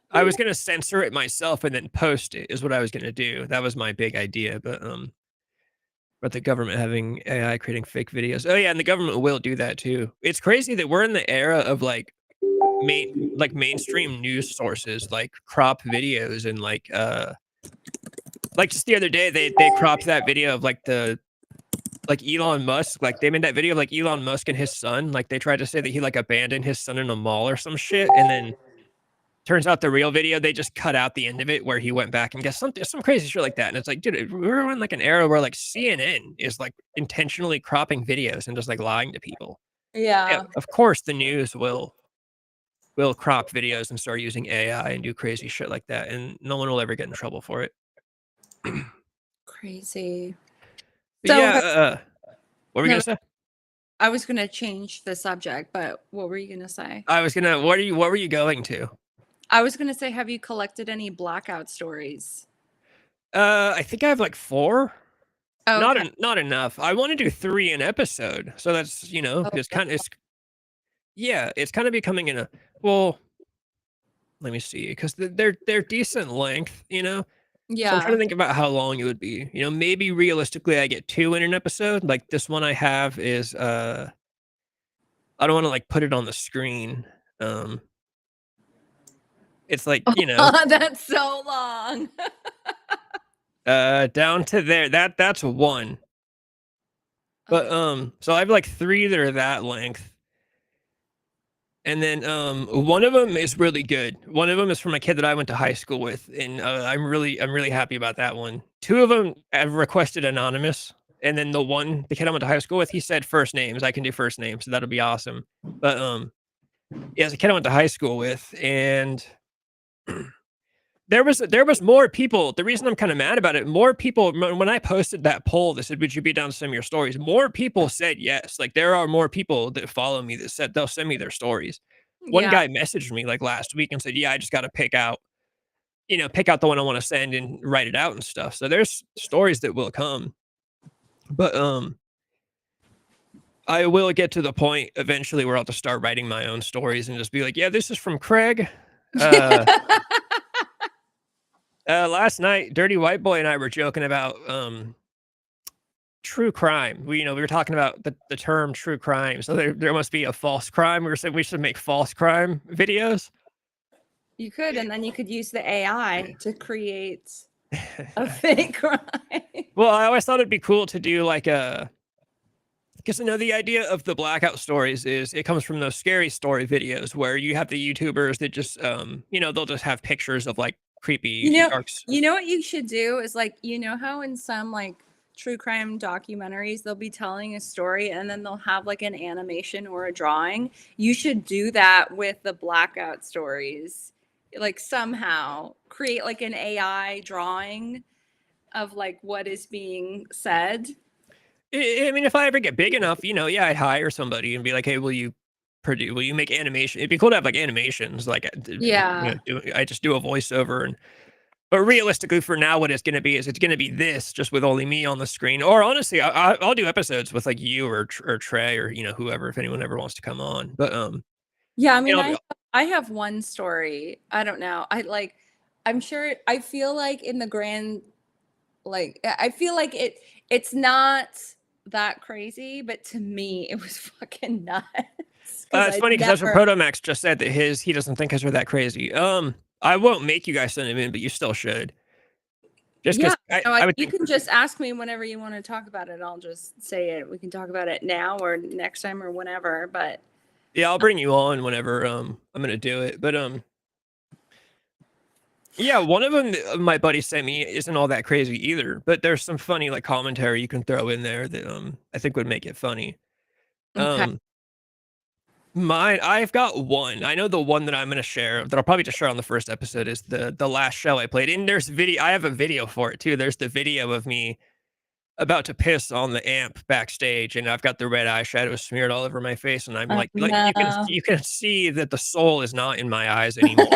I was gonna censor it myself and then post it is what I was gonna do. That was my big idea. But the government having AI creating fake videos. Oh yeah, and the government will do that too. It's crazy that we're in the era of like mainstream news sources like crop videos and like just the other day they cropped that video of like Elon Musk, like they made that video of like Elon Musk and his son. Like they tried to say that he like abandoned his son in a mall or some shit, and then turns out the real video they just cut out the end of it where he went back and guess some crazy shit like that. And it's like, dude, we're in like an era where like CNN is like intentionally cropping videos and just like lying to people. Yeah. Of course, the news will crop videos and start using AI and do crazy shit like that, and no one will ever get in trouble for it. Crazy. But So yeah, what were we no, gonna say? I was gonna change the subject, but what were you gonna say? I was gonna. What were you going to? I was gonna say, have you collected any blackout stories? I think I have like 4. Oh, Not okay. not enough. I want to do 3 an episode. So that's it's kind of it's kind of becoming well. Let me see, because they're decent length, So I'm trying to Yeah. think about how long it would be. Maybe realistically I get 2 in an episode. Like this one I have is I don't want to like put it on the screen. It's like, That's so long. down to there. That's 1. But so I have like 3 that are that length. And then one of them is really good. One of them is from a kid that I went to high school with, and I'm really happy about that one. 2 of them have requested anonymous, and then the kid I went to high school with, he said first names. I can do first names, so that'll be awesome. But yeah, it's a kid I went to high school with, and there was more people. The reason I'm kind of mad about it, more people when I posted that poll that said, "Would you be down to send me your stories?" More people said yes. Like there are more people that follow me that said they'll send me their stories. One Yeah. guy messaged me like last week and said, "Yeah, I just got to pick out the one I want to send and write it out and stuff." So there's stories that will come, but I will get to the point eventually where I'll just start writing my own stories and just be like, "Yeah, this is from Craig." Uh, Last night, Dirty White Boy and I were joking about true crime. We were talking about the term true crime. So there must be a false crime. We were saying we should make false crime videos. You could, and then you could use the AI to create a fake crime. Well, I always thought it'd be cool to do like because the idea of the blackout stories is it comes from those scary story videos where you have the YouTubers that just they'll just have pictures of like creepy darks. You know what you should do is like, how in some like true crime documentaries they'll be telling a story and then they'll have like an animation or a drawing. You should do that with the blackout stories. Like somehow create like an AI drawing of like what is being said. I mean, if I ever get big enough, yeah, I'd hire somebody and be like, "Hey, will you make animation?" It'd be cool to have like animations, like Yeah. I just do a voiceover. But realistically, for now, what it's going to be is it's going to be this, just with only me on the screen. Or honestly, I'll do episodes with like you or Trey or whoever, if anyone ever wants to come on. But Yeah, I mean, you know, I have one story. I don't know. I'm sure I feel like in the grand like I feel like it's not that crazy, but to me it was fucking nuts. it's funny because that's what Protomax just said, that he doesn't think his are that crazy. I won't make you guys send him in, but you still should. Just because you can just ask me whenever you want to talk about it. I'll just say it. We can talk about it now or next time or whenever. But yeah, I'll bring you on whenever I'm gonna do it. But yeah, one of them my buddy sent me isn't all that crazy either. But there's some funny like commentary you can throw in there that I think would make it funny. okay. I've got one. I know the one that I'm gonna share, that I'll probably just share on the first episode, is the last show I played. And there's video. I have a video for it too. There's the video of me about to piss on the amp backstage, and I've got the red eyeshadow smeared all over my face, and I'm like No. you can see that the soul is not in my eyes anymore.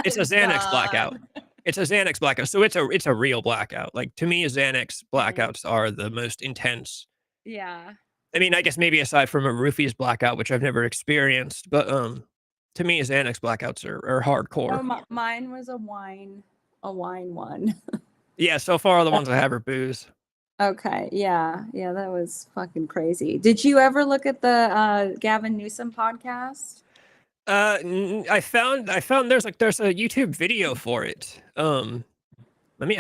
It's a Xanax blackout. It's a Xanax blackout. So it's a real blackout. Like, to me, Xanax blackouts are the most intense. Yeah. I mean, I guess maybe aside from a roofie's blackout, which I've never experienced, but to me, Xanax blackouts are hardcore. Oh, mine was a wine one. Yeah, so far all the ones I have are booze. Okay, yeah, that was fucking crazy. Did you ever look at the Gavin Newsom podcast? I found there's a YouTube video for it. Let me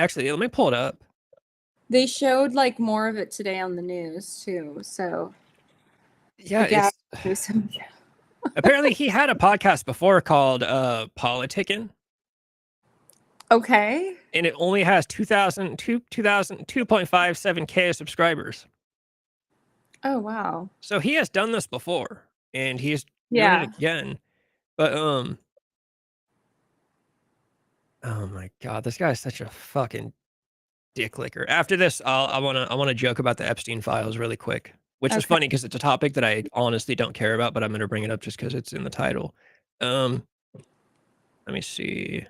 pull it up. They showed like more of it today on the news too. So yeah, apparently he had a podcast before called Politicking. Okay. And it only has 2.57K subscribers. Oh wow. So he has done this before and he's doing it again. But oh my god, this guy is such a fucking dick licker. After this, I wanna joke about the Epstein files really quick, which is funny because it's a topic that I honestly don't care about, but I'm gonna bring it up just because it's in the title. Let me see.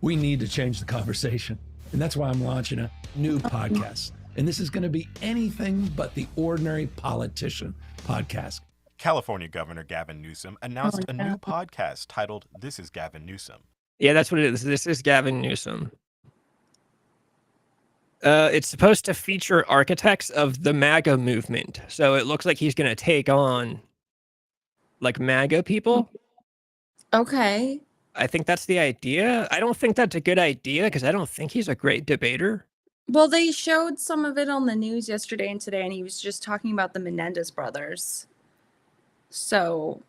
We need to change the conversation, and that's why I'm launching a new podcast. And this is going to be anything but the Ordinary Politician podcast. California Governor Gavin Newsom announced a new podcast titled This is Gavin Newsom. Yeah, that's what it is. This is Gavin Newsom. It's supposed to feature architects of the MAGA movement. So it looks like he's going to take on like MAGA people. Okay. I think that's the idea. I don't think that's a good idea because I don't think he's a great debater. Well, they showed some of it on the news yesterday and today, and he was just talking about the Menendez brothers. So,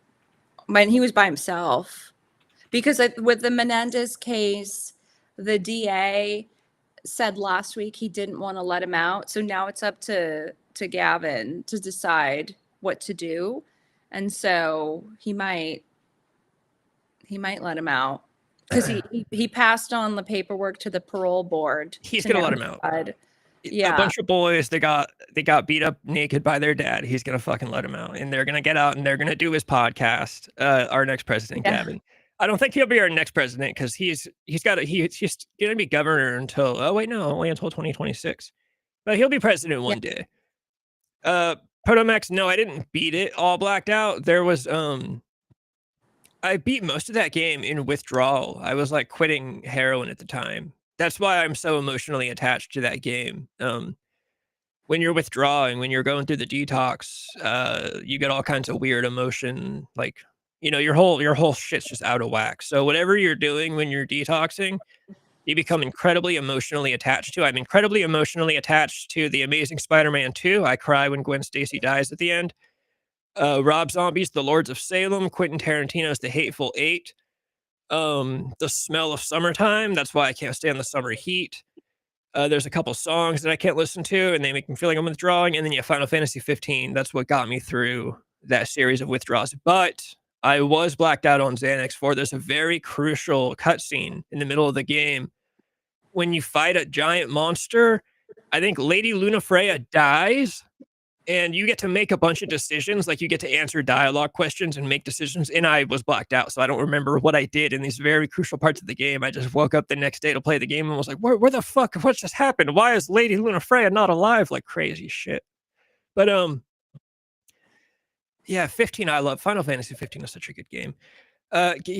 when he was by himself, because with the Menendez case, the DA said last week he didn't want to let him out. So now it's up to Gavin to decide what to do, and so he might let him out because he passed on the paperwork to the parole board. He's gonna let him out. A Yeah. bunch of boys, they got beat up naked by their dad. He's gonna fucking let them out, and they're gonna get out and they're gonna do his podcast. Our next president, Yeah. Gavin. I don't think he'll be our next president because he's gonna be governor until only until 2026. But he'll be president one day. Protomax, no, I didn't beat it all blacked out. There was I beat most of that game in withdrawal. I was like quitting heroin at the time. That's why I'm so emotionally attached to that game. When you're withdrawing, when you're going through the detox, you get all kinds of weird emotion, like, your whole shit's just out of whack. So whatever you're doing when you're detoxing, you become incredibly emotionally attached to. I'm incredibly emotionally attached to The Amazing Spider-Man 2. I cry when Gwen Stacy dies at the end. Rob Zombie's The Lords of Salem, Quentin Tarantino's The Hateful Eight, The Smell of Summertime. That's why I can't stand the summer heat. There's a couple songs that I can't listen to, and they make me feel like I'm withdrawing. And then Final Fantasy 15. That's what got me through that series of withdrawals. But I was blacked out on Xanax 4. There's a very crucial cutscene in the middle of the game when you fight a giant monster. I think Lady Lunafreya dies, and you get to make a bunch of decisions. Like, you get to answer dialogue questions and make decisions. And I was blacked out, so I don't remember what I did in these very crucial parts of the game. I just woke up the next day to play the game and was like, where the fuck? What just happened? Why is Lady Lunafreya not alive? Like, crazy shit. But, yeah, 15 I love. Final Fantasy 15 is such a good game.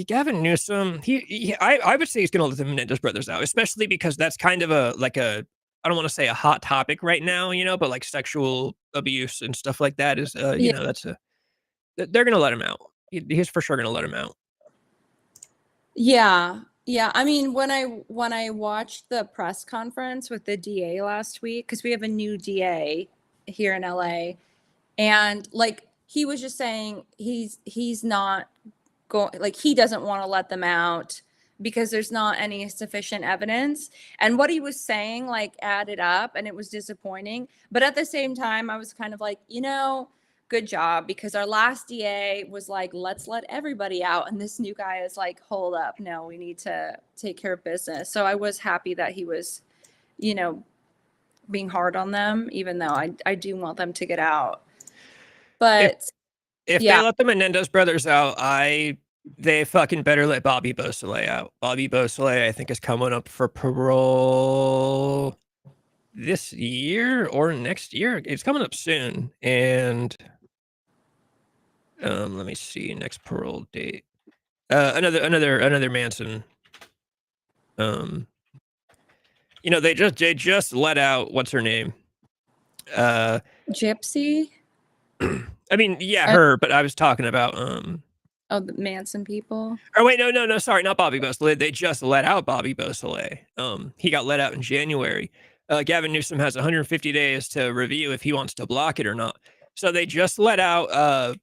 Gavin Newsom, I would say he's going to let the Menendez brothers out, especially because that's kind of I don't want to say a hot topic right now, but like sexual abuse and stuff like that is, they're going to let him out. He's for sure going to let him out. Yeah. Yeah. I mean, when I watched the press conference with the DA last week, because we have a new DA here in LA, and like he was just saying he's not going, like, he doesn't want to let them out because there's not any sufficient evidence. And what he was saying like added up, and it was disappointing. But at the same time, I was kind of like, good job, because our last DA was like, let's let everybody out. And this new guy is like, hold up. No, we need to take care of business. So I was happy that he was, being hard on them, even though I do want them to get out. But if they let the Menendez brothers out, they fucking better let Bobby Beausoleil out. Bobby Beausoleil, I think, is coming up for parole this year or next year. It's coming up soon. And let me see, next parole date. Another Manson. They just let out, what's her name? Gypsy. I mean, yeah, her, but I was talking about the Manson people. Oh wait, no, sorry, not Bobby Beausoleil. They just let out Bobby Beausoleil. He got let out in January. Gavin Newsom has 150 days to review if he wants to block it or not. So they just let out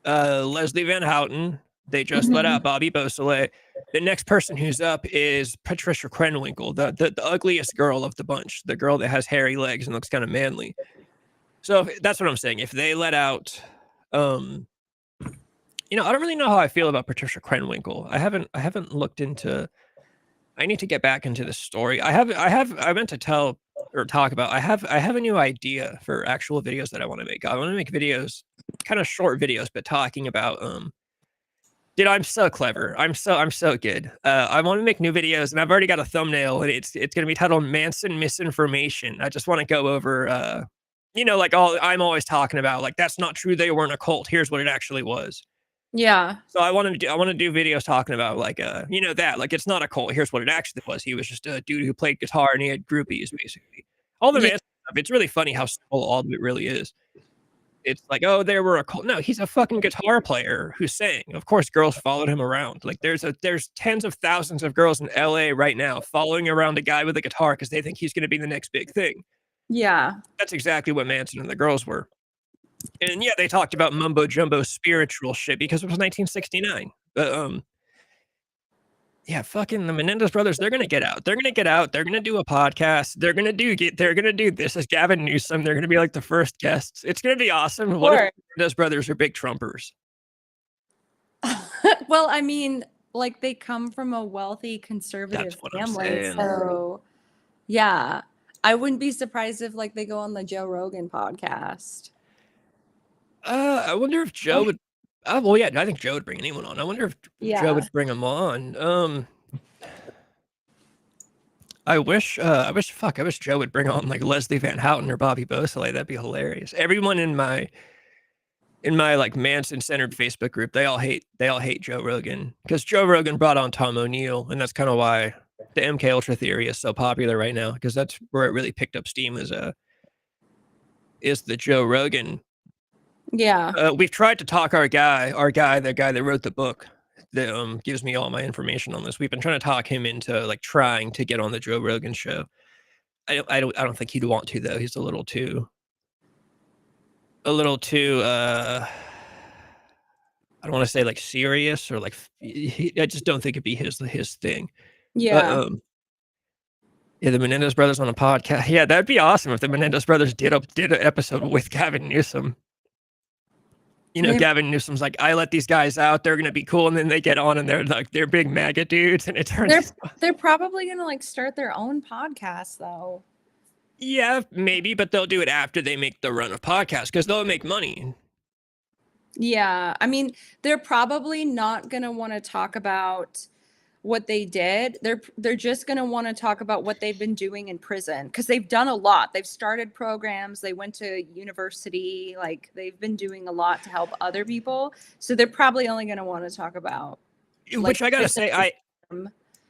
Leslie Van Houten. They just let out Bobby Beausoleil. The next person who's up is Patricia Krenwinkel, the ugliest girl of the bunch, the girl that has hairy legs and looks kind of manly. So that's what I'm saying. If they let out, I don't really know how I feel about Patricia Krenwinkel. I haven't looked into. I need to get back into the story. I meant to tell or talk about. I have a new idea for actual videos that I want to make. I want to make videos, kind of short videos, but talking about Dude, I'm so clever. I'm so good. I want to make new videos, and I've already got a thumbnail, and it's going to be titled Manson Misinformation. I just want to go over, like all I'm always talking about, like, that's not true. They weren't a cult. Here's what it actually was. Yeah. So I want to do videos talking about, like, that, like, it's not a cult. Here's what it actually was. He was just a dude who played guitar, and he had groupies, basically. All the Manson stuff. It's really funny how simple all of it really is. It's like, oh, there were a cult. No, he's a fucking guitar player who sang. Of course, girls followed him around. Like, there's tens of thousands of girls in LA right now following around a guy with a guitar because they think he's going to be the next big thing. Yeah. That's exactly what Manson and the girls were. And yeah, they talked about mumbo jumbo spiritual shit because it was 1969. But yeah, fucking the Menendez brothers, they're gonna get out. They're gonna get out. They're gonna do a podcast. They're gonna do this as Gavin Newsom. They're gonna be like the first guests. It's gonna be awesome. What if the Menendez brothers are big Trumpers? Well, I mean, like, they come from a wealthy conservative family. So yeah. I wouldn't be surprised if like they go on the Joe Rogan podcast. I wonder if Joe would. Well, yeah, I think Joe would bring anyone on. I wonder if Joe would bring him on. I wish Joe would bring on like Leslie Van Houten or Bobby Beausoleil. That'd be hilarious. Everyone in my like Manson centered Facebook group, they all hate Joe Rogan because Joe Rogan brought on Tom O'Neill, and that's kind of why the MK Ultra theory is so popular right now, because that's where it really picked up steam is the Joe Rogan. Yeah. We've tried to talk the guy that wrote the book that gives me all my information on this. We've been trying to talk him into like trying to get on the Joe Rogan show. I don't think he'd want to though. He's a little too I don't want to say like serious or like I just don't think it'd be his thing. Yeah. Yeah, the Menendez brothers on a podcast. Yeah, that'd be awesome if the Menendez brothers did an episode with Gavin Newsom. You know, Gavin Newsom's like, I let these guys out, they're gonna be cool, and then they get on and they're big MAGA dudes, and it turns they're probably gonna like start their own podcast though. Yeah, maybe, but they'll do it after they make the run of podcasts because they'll make money. Yeah, I mean, they're probably not gonna want to talk about what they did. They're just going to want to talk about what they've been doing in prison because they've done a lot. They've started programs, they went to university, like they've been doing a lot to help other people. So they're probably only going to want to talk about which I got to say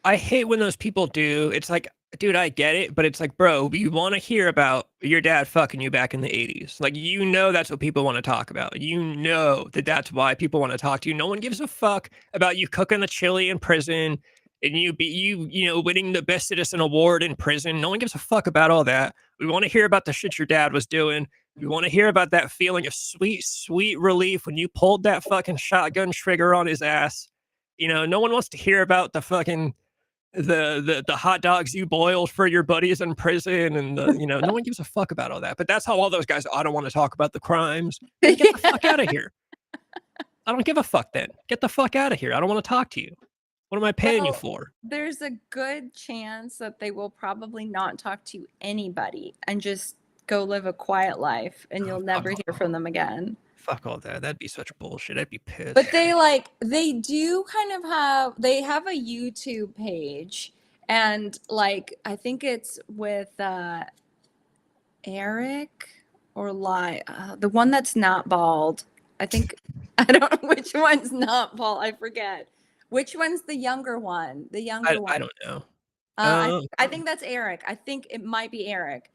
I hate when those people do. It's like, dude, I get it, but it's like, bro, you want to hear about your dad fucking you back in the 80s. Like, you know, that's what people want to talk about. You know that's why people want to talk to you. No one gives a fuck about you cooking the chili in prison and you know, winning the best citizen award in prison. No one gives a fuck about all that. We want to hear about the shit your dad was doing. We want to hear about that feeling of sweet, sweet relief when you pulled that fucking shotgun trigger on his ass. You know, no one wants to hear about the fucking the hot dogs you boiled for your buddies in prison, and you know, no one gives a fuck about all that. But that's how all those guys. I don't want to talk about the crimes. Hey, get the fuck out of here. I don't give a fuck. Then get the fuck out of here. I don't want to talk to you. What am I paying you for? There's a good chance that they will probably not talk to anybody and just go live a quiet life, and you'll never hear from them again. Fuck all that. That'd be such bullshit. I'd be pissed. But they do kind of have a YouTube page, and like I think it's with Eric or the one that's not bald. I think I don't know which one's not bald. I forget. Which one's the younger one? The younger one. I don't know. I think that's Eric. I think it might be Eric.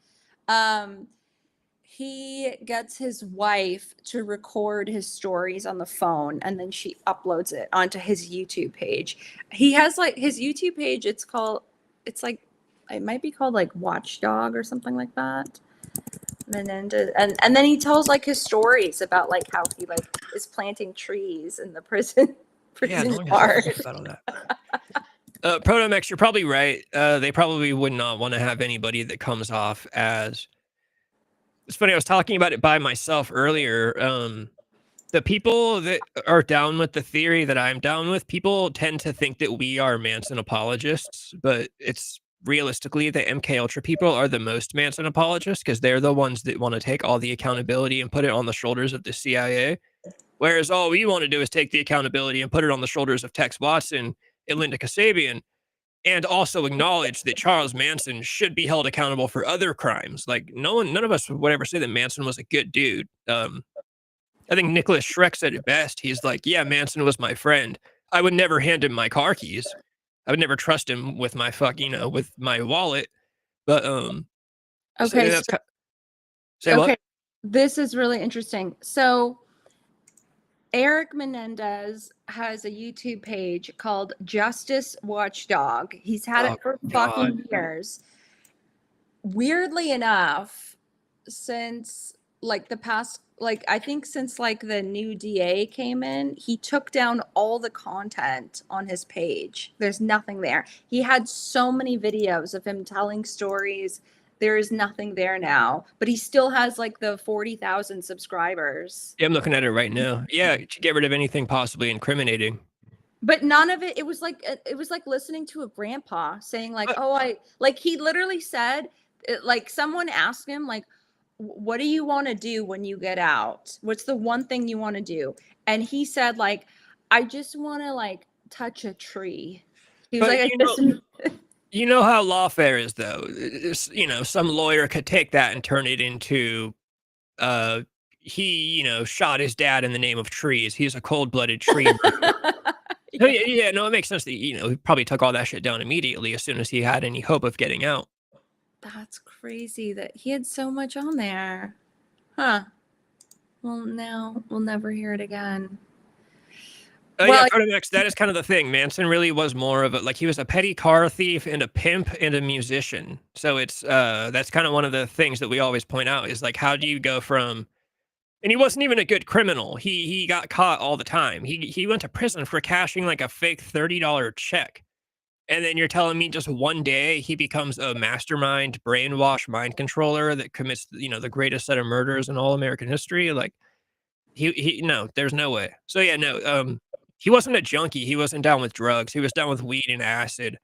He gets his wife to record his stories on the phone, and then she uploads it onto his YouTube page. He has like his YouTube page. It might be called like Watchdog or something like that. And then he tells like his stories about like how he like is planting trees in the prison yard. Protomex, you're probably right. They probably would not want to have anybody that comes off as. It's funny, I was talking about it by myself earlier. The people that are down with the theory that I'm down with, people tend to think that we are Manson apologists, but it's realistically the MK Ultra people are the most Manson apologists because they're the ones that want to take all the accountability and put it on the shoulders of the CIA. Whereas all we want to do is take the accountability and put it on the shoulders of Tex Watson and Linda Kasabian. And also acknowledge that Charles Manson should be held accountable for other crimes. Like none of us would ever say that Manson was a good dude. I think Nicholas Schreck said it best. He's like, yeah, Manson was my friend. I would never hand him my car keys. I would never trust him with my with my wallet. But okay. Say what? This is really interesting. So Eric Menendez has a YouTube page called Justice Watchdog. He's had it for fucking years. Weirdly enough, since like the past, like I think since like the new DA came in, he took down all the content on his page. There's nothing there. He had so many videos of him telling stories. There is nothing there now, but he still has like the 40,000 subscribers. Yeah, I'm looking at it right now. Yeah, to get rid of anything possibly incriminating. But none of it. It was like listening to a grandpa saying like, he literally said like someone asked him like, what do you want to do when you get out? What's the one thing you want to do? And he said like, I just want to like touch a tree. He was But like, I just you know how lawfare is, though. You know, some lawyer could take that and turn it into, he, shot his dad in the name of trees. He's a cold-blooded tree murderer. So, yeah, no, it makes sense that, he probably took all that shit down immediately as soon as he had any hope of getting out. That's crazy that he had so much on there. Huh. Well, now we'll never hear it again. Yeah, Protomax, that is kind of the thing. Manson really was more of he was a petty car thief and a pimp and a musician. So it's, that's kind of one of the things that we always point out is like, how do you go from, and he wasn't even a good criminal. He got caught all the time. He went to prison for cashing like a fake $30 check. And then you're telling me just one day he becomes a mastermind, brainwash mind controller that commits, the greatest set of murders in all American history? Like, no, there's no way. So yeah, no, he wasn't a junkie. He wasn't down with drugs. He was down with weed and acid.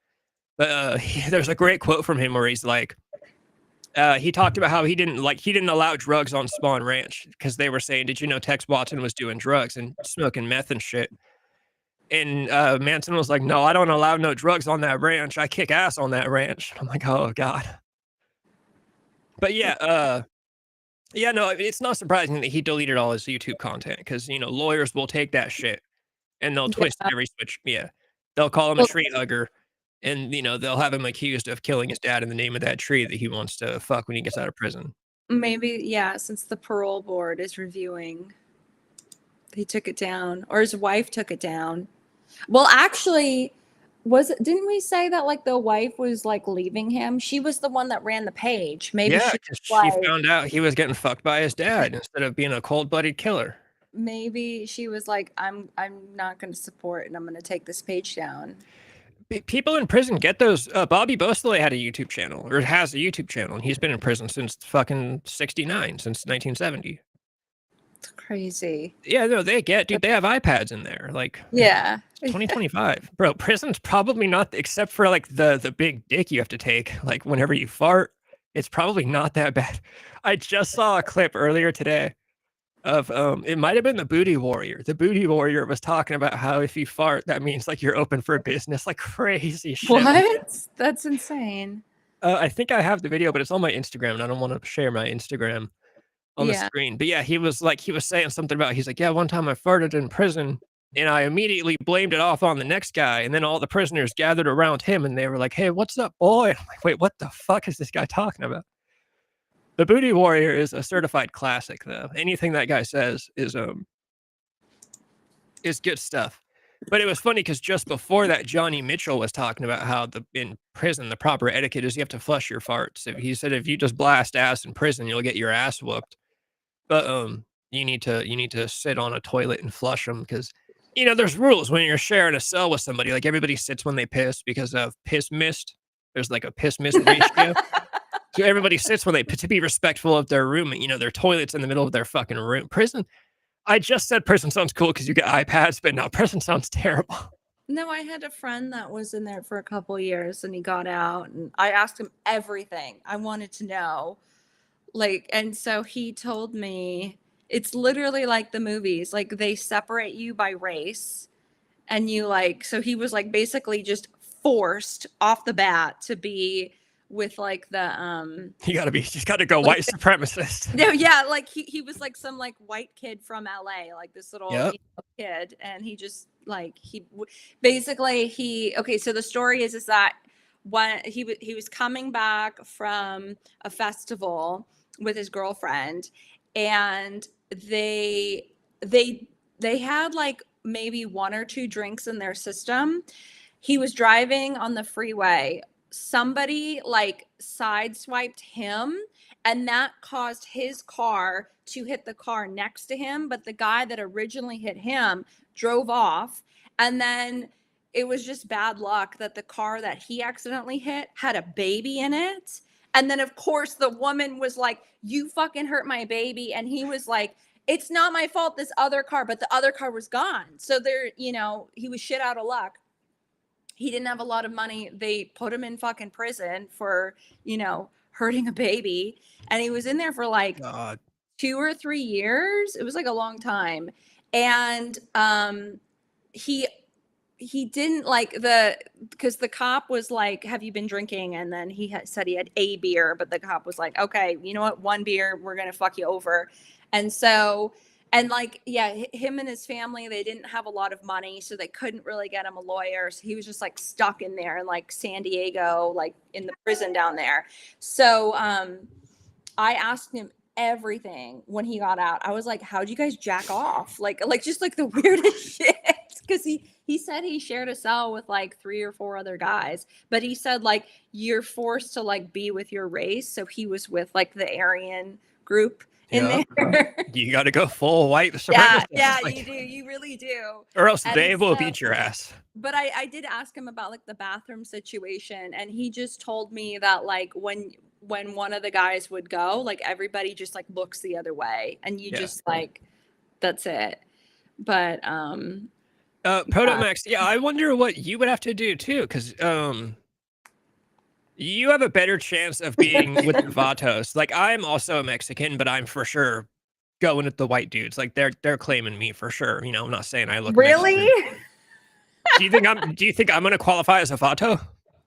But there's a great quote from him where he's like, he talked about how he didn't allow drugs on Spawn Ranch because they were saying, "Did you know Tex Watson was doing drugs and smoking meth and shit?" And Manson was like, "No, I don't allow no drugs on that ranch. I kick ass on that ranch." I'm like, "Oh God." But yeah, yeah, no, it's not surprising that he deleted all his YouTube content because lawyers will take that shit and they'll twist every switch. Yeah, they'll call him a tree hugger, and they'll have him accused of killing his dad in the name of that tree that he wants to fuck when he gets out of prison. Maybe, yeah, since the parole board is reviewing, he took it down, or his wife took it down. Well, actually, didn't we say that like the wife was like leaving him? She was the one that ran the page. Maybe Yeah, because she found out he was getting fucked by his dad instead of being a cold-blooded killer. Maybe she was like, I'm not going to support and I'm going to take this page down. People in prison get those. Bobby Beausoleil had a YouTube channel, or has a YouTube channel, and he's been in prison since fucking 69, since 1970. It's crazy. Yeah, no, dude, they have iPads in there. Like, yeah. 2025. Bro, prison's probably not, except for like the big dick you have to take, like whenever you fart, it's probably not that bad. I just saw a clip earlier today of it might have been the Booty Warrior. The Booty Warrior was talking about how if you fart, that means like you're open for business, like crazy shit. What? That's insane. I think I have the video, but it's on my Instagram, and I don't want to share my Instagram on the screen. But yeah, he was saying something about, he's like, yeah, one time I farted in prison and I immediately blamed it off on the next guy. And then all the prisoners gathered around him and they were like, hey, what's up, boy? I'm like, wait, what the fuck is this guy talking about? The Booty Warrior is a certified classic, though. Anything that guy says is good stuff. But it was funny because just before that, Johnny Mitchell was talking about how in prison, the proper etiquette is you have to flush your farts. He said if you just blast ass in prison, you'll get your ass whooped. But you need to sit on a toilet and flush them because there's rules when you're sharing a cell with somebody. Like everybody sits when they piss because of piss mist. There's like a piss mist ratio. So everybody sits when to be respectful of their roommate. Their toilet's in the middle of their fucking room. Prison. I just said prison sounds cool because you get iPads, but no, prison sounds terrible. No, I had a friend that was in there for a couple of years and he got out and I asked him everything. I wanted to know. And so he told me it's literally like the movies. Like they separate you by race and you so he was like basically just forced off the bat to be with like the you just gotta go white supremacist. No, yeah, like he was like some like white kid from LA, like this little kid, and he just okay, so the story is that when he was coming back from a festival with his girlfriend and they had like maybe one or two drinks in their system. He was driving on the freeway. Somebody like sideswiped him and that caused his car to hit the car next to him. But the guy that originally hit him drove off. And then it was just bad luck that the car that he accidentally hit had a baby in it. And then, of course, the woman was like, you fucking hurt my baby. And he was like, it's not my fault, this other car. But the other car was gone. So he was shit out of luck. He didn't have a lot of money. They put him in fucking prison for, hurting a baby. And he was in there for like God. 2 or 3 years. It was like a long time. And he didn't like because the cop was like, have you been drinking? And then he said he had a beer, but the cop was like, okay, you know what, 1 beer, we're gonna fuck you over. And so, and like, yeah, him and his family, they didn't have a lot of money, so they couldn't really get him a lawyer, so he was just like stuck in there in like San Diego, like in the prison down there. So I asked him everything when he got out. I was like, how'd you guys jack off? Like just like the weirdest shit. Because he said he shared a cell with like 3 or 4 other guys, but he said like you're forced to like be with your race. So he was with like the Aryan group in there. You got to go full white supremacist. Yeah, like, you do. You really do. Or else And they will so- beat your ass. But I did ask him about like the bathroom situation, and he just told me that like when one of the guys would go, like everybody just like looks the other way, and you just like, that's it. But Protomax, yeah, I wonder what you would have to do too, because you have a better chance of being with the Vatos. Like, I'm also a Mexican, but I'm for sure going with the white dudes. Like, they're claiming me for sure. You know, I'm not saying I look really. Mexican. Do you think I'm gonna qualify as a Vato?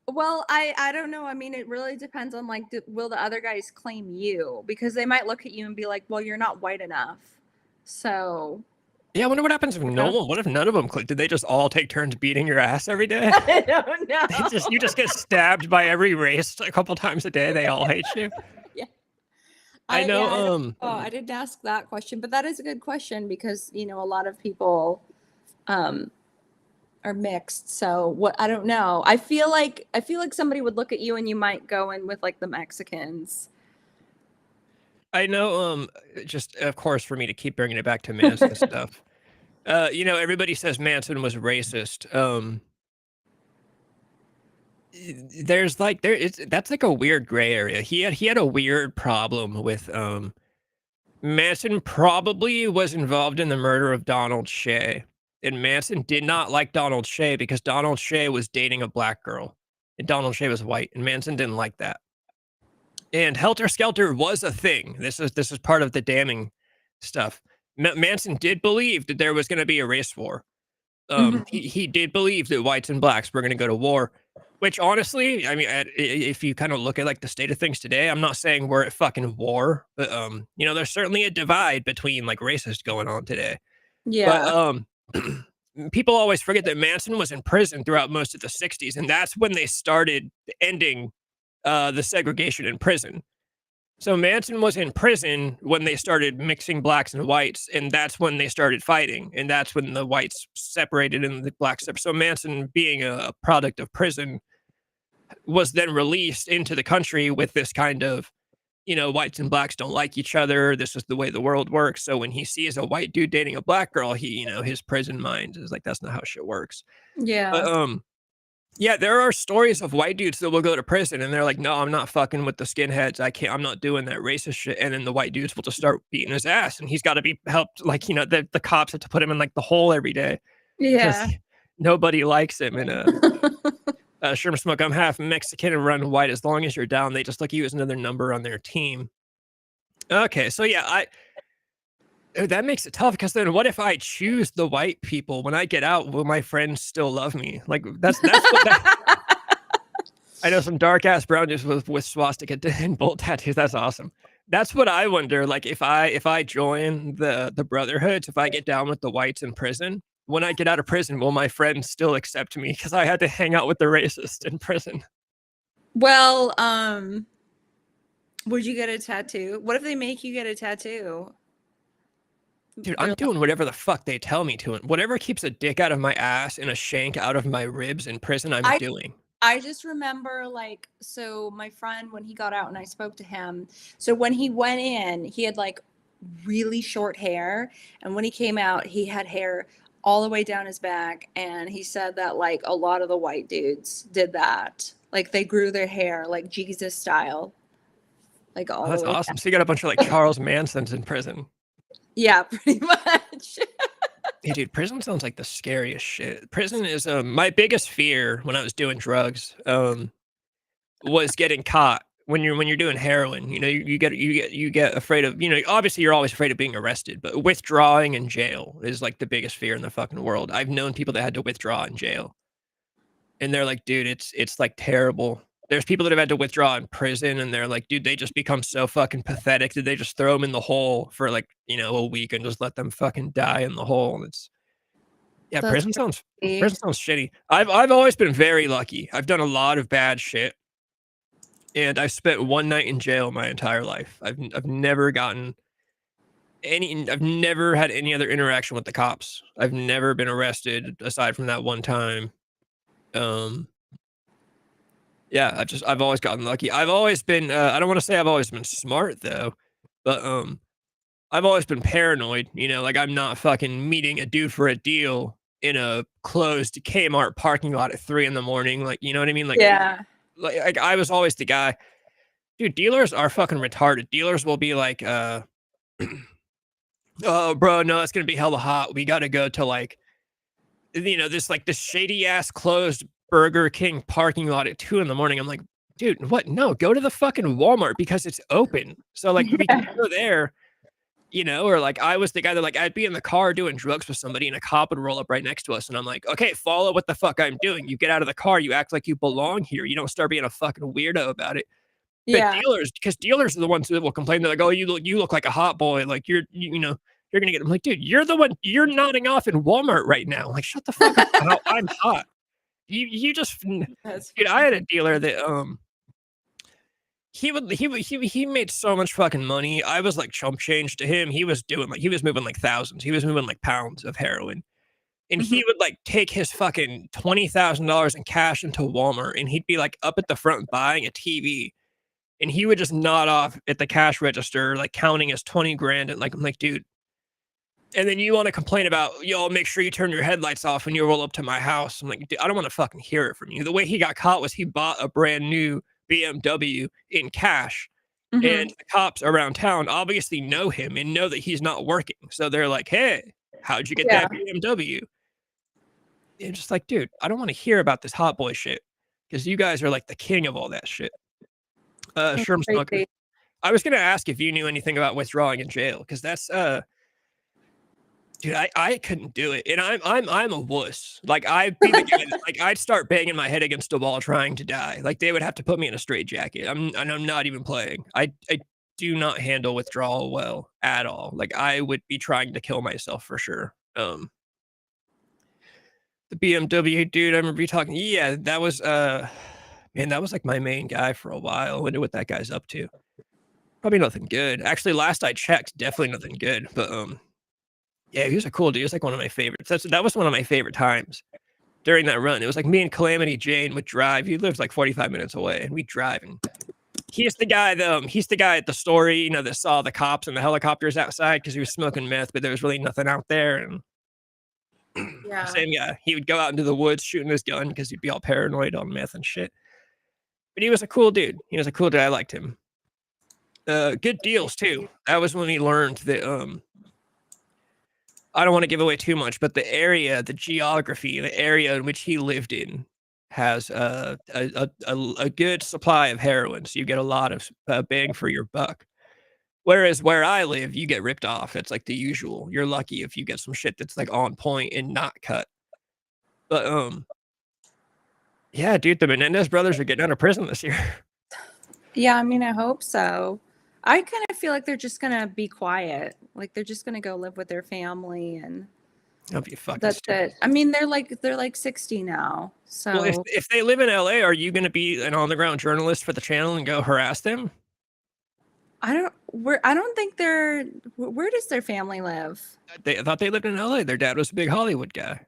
Well, I don't know. I mean, it really depends on like, will the other guys claim you? Because they might look at you and be like, well, you're not white enough. So Yeah, I wonder what happens if no one. What if none of them click? Did they just all take turns beating your ass every day? I don't know. You just get stabbed by every race a couple times a day. They all hate you. Yeah. I know. I didn't ask that question, but that is a good question because a lot of people are mixed. So what, I don't know. I feel like somebody would look at you and you might go in with like the Mexicans. I know, just of course, for me to keep bringing it back to Manson stuff. Everybody says Manson was racist. There's like that's like a weird gray area. He had a weird problem with Manson probably was involved in the murder of Donald Shea. And Manson did not like Donald Shea because Donald Shea was dating a black girl. And Donald Shea was white, and Manson didn't like that. And Helter Skelter was a thing. This is part of the damning stuff. Manson did believe that there was going to be a race war. He did believe that whites and blacks were going to go to war, which honestly, I mean, if you kind of look at like the state of things today, I'm not saying we're at fucking war, but there's certainly a divide between like races going on today. Yeah. But people always forget that Manson was in prison throughout most of the 60s, and that's when they started ending the segregation in prison. So Manson was in prison when they started mixing blacks and whites, and that's when they started fighting, and that's when the whites separated and the blacks separated. So Manson, being a product of prison, was then released into the country with this kind of, whites and blacks don't like each other. This is the way the world works. So when he sees a white dude dating a black girl, he, his prison mind is like, that's not how shit works. Yeah. But, yeah, there are stories of white dudes that will go to prison and they're like, no, I'm not fucking with the skinheads. I'm not doing that racist shit. And then the white dudes will just start beating his ass and he's got to be helped. Like, the cops have to put him in like the hole every day. Yeah. Nobody likes him. And Sherman Smoke, I'm half Mexican and run white. As long as you're down, they just look at you as another number on their team. Okay, so yeah, that makes it tough because then what if I choose the white people when I get out? Will my friends still love me? Like that's what that. I know some dark ass brown dudes with swastika and bolt tattoos. That's awesome. That's what I wonder. Like if I join the brotherhoods, if I get down with the whites in prison, when I get out of prison, will my friends still accept me? Because I had to hang out with the racist in prison. Well, would you get a tattoo? What if they make you get a tattoo? Dude, I'm doing whatever the fuck they tell me to. Whatever keeps a dick out of my ass and a shank out of my ribs in prison, I'm doing. I just remember so my friend, when he got out and I spoke to him, so when he went in, he had like really short hair. And when he came out, he had hair all the way down his back. And he said that like a lot of the white dudes did that. Like they grew their hair like Jesus style. Like all that's the way awesome. down. So you got a bunch of like Charles Mansons in prison. Yeah, pretty much. Hey, dude, prison sounds like the scariest shit. Prison is my biggest fear when I was doing drugs was getting caught when you're doing heroin, you know, you get afraid of, you know, obviously you're always afraid of being arrested, but withdrawing in jail is like the biggest fear in the fucking world. I've known people that had to withdraw in jail, and they're like, dude, it's like terrible. There's people that have had to withdraw in prison, and they're like, dude, they just become so fucking pathetic that they just throw them in the hole for like, you know, a week and just let them fucking die in the hole. And it's yeah, That's prison crazy. sounds shitty. I've always been very lucky. I've done a lot of bad shit, and I've spent one night in jail my entire life. I've never gotten I've never had any other interaction with the cops. I've never been arrested aside from that one time. Um, yeah, I've always gotten lucky. I've always been I don't want to say I've always been smart though, but I've always been paranoid, you know, like I'm not fucking meeting a dude for a deal in a closed Kmart parking lot at 3 in the morning. Like, you know what I mean? Yeah. Like I was always the guy. Dude, dealers are fucking retarded. Dealers will be like, oh, bro, no, it's gonna be hella hot. We gotta go to like, you know, this shady ass closed Burger King parking lot at 2 in the morning. I'm like, dude, what? No, go to the fucking Walmart because it's open. So like we can go there, you know, or like I was the guy that like I'd be in the car doing drugs with somebody and a cop would roll up right next to us. And I'm like, okay, follow what the fuck I'm doing. You get out of the car, you act like you belong here. You don't start being a fucking weirdo about it. But Yeah. because dealers are the ones that will complain. They're like, "Oh, you look like a hot boy. Like you know, you're gonna get." I'm like, dude, you're the one. You're nodding off in Walmart right now. Like, shut the fuck up. I'm hot. You just, That's dude. I had a dealer that he made so much fucking money. I was like chump change to him. He was moving like thousands. He was moving like pounds of heroin. And Mhm. he would like take his fucking $20,000 in cash into Walmart, and he'd be like up at the front buying a TV. And he would just nod off at the cash register, like counting his 20 grand. And like, I'm like, dude. And then you want to complain about, yo, make sure you turn your headlights off when you roll up to my house. I'm like, dude, I don't want to fucking hear it from you. The way he got caught was he bought a brand new BMW in cash. And Mhm. the cops around town obviously know him and know that he's not working. So they're like, hey, how'd you get Yeah. that BMW? And just like, dude, I don't want to hear about this hot boy shit because you guys are like the king of all that shit. That's Sherm Smoker. crazy. I was gonna ask if you knew anything about withdrawing in jail, because that's dude, I couldn't do it, and I'm a wuss. Like I'd be the guy that, like I'd start banging my head against a wall trying to die. Like they would have to put me in a straitjacket. I'm not even playing. I do not handle withdrawal well at all. Like I would be trying to kill myself for sure. The BMW dude, I remember you talking. Yeah, that was man, that was like my main guy for a while. I wonder what that guy's up to. Probably nothing good. Actually, last I checked, definitely nothing good. But yeah, he was a cool dude. He was like one of my favorites. That was one of my favorite times during that run. It was like me and Calamity Jane would drive. He lives like 45 minutes away, and we'd drive. And he's the guy at the story, you know, that saw the cops and the helicopters outside because he was smoking meth, but there was really nothing out there. And Yeah. same guy. He would go out into the woods shooting his gun because he'd be all paranoid on meth and shit. But he was a cool dude. He was a cool dude. I liked him. Good deals too. That was when we learned that I don't want to give away too much, but the geography, the area in which he lived in has a good supply of heroin. So you get a lot of bang for your buck. Whereas where I live, you get ripped off. It's like the usual. You're lucky if you get some shit that's like on point and not cut. But yeah, dude, the Menendez brothers are getting out of prison this year. Yeah, I mean, I hope so. I kind of feel like they're just gonna be quiet. Like they're just gonna go live with their family, and That'd be fucking that's stupid. it. I mean, they're like 60 now. So Well, if they live in LA, are you going to be an on the ground journalist for the channel and go harass them? I don't think where does their family live? I thought they lived in LA. Their dad was a big Hollywood guy.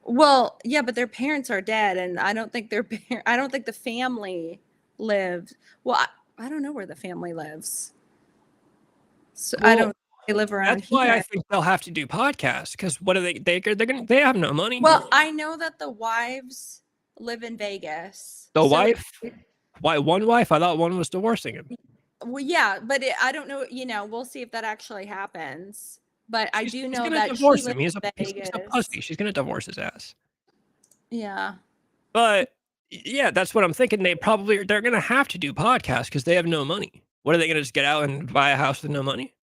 Well, yeah, but their parents are dead, and I don't think I don't think the family lives. Well, I don't know where the family lives. So I Well, don't. They live around That's why I here. think they'll have to do podcasts because what are they have no money. Well, I know that the wives live in Vegas. The So wife, why one wife? I thought one was divorcing him. well, yeah, but I don't know. You know, we'll see if that actually happens. But I do She's know gonna that she divorce lives him. He's in a Vegas. pussy. She's gonna divorce his ass. Yeah. But Yeah, that's what I'm thinking. They're going to have to do podcasts because they have no money. What are they going to just get out and buy a house with no money?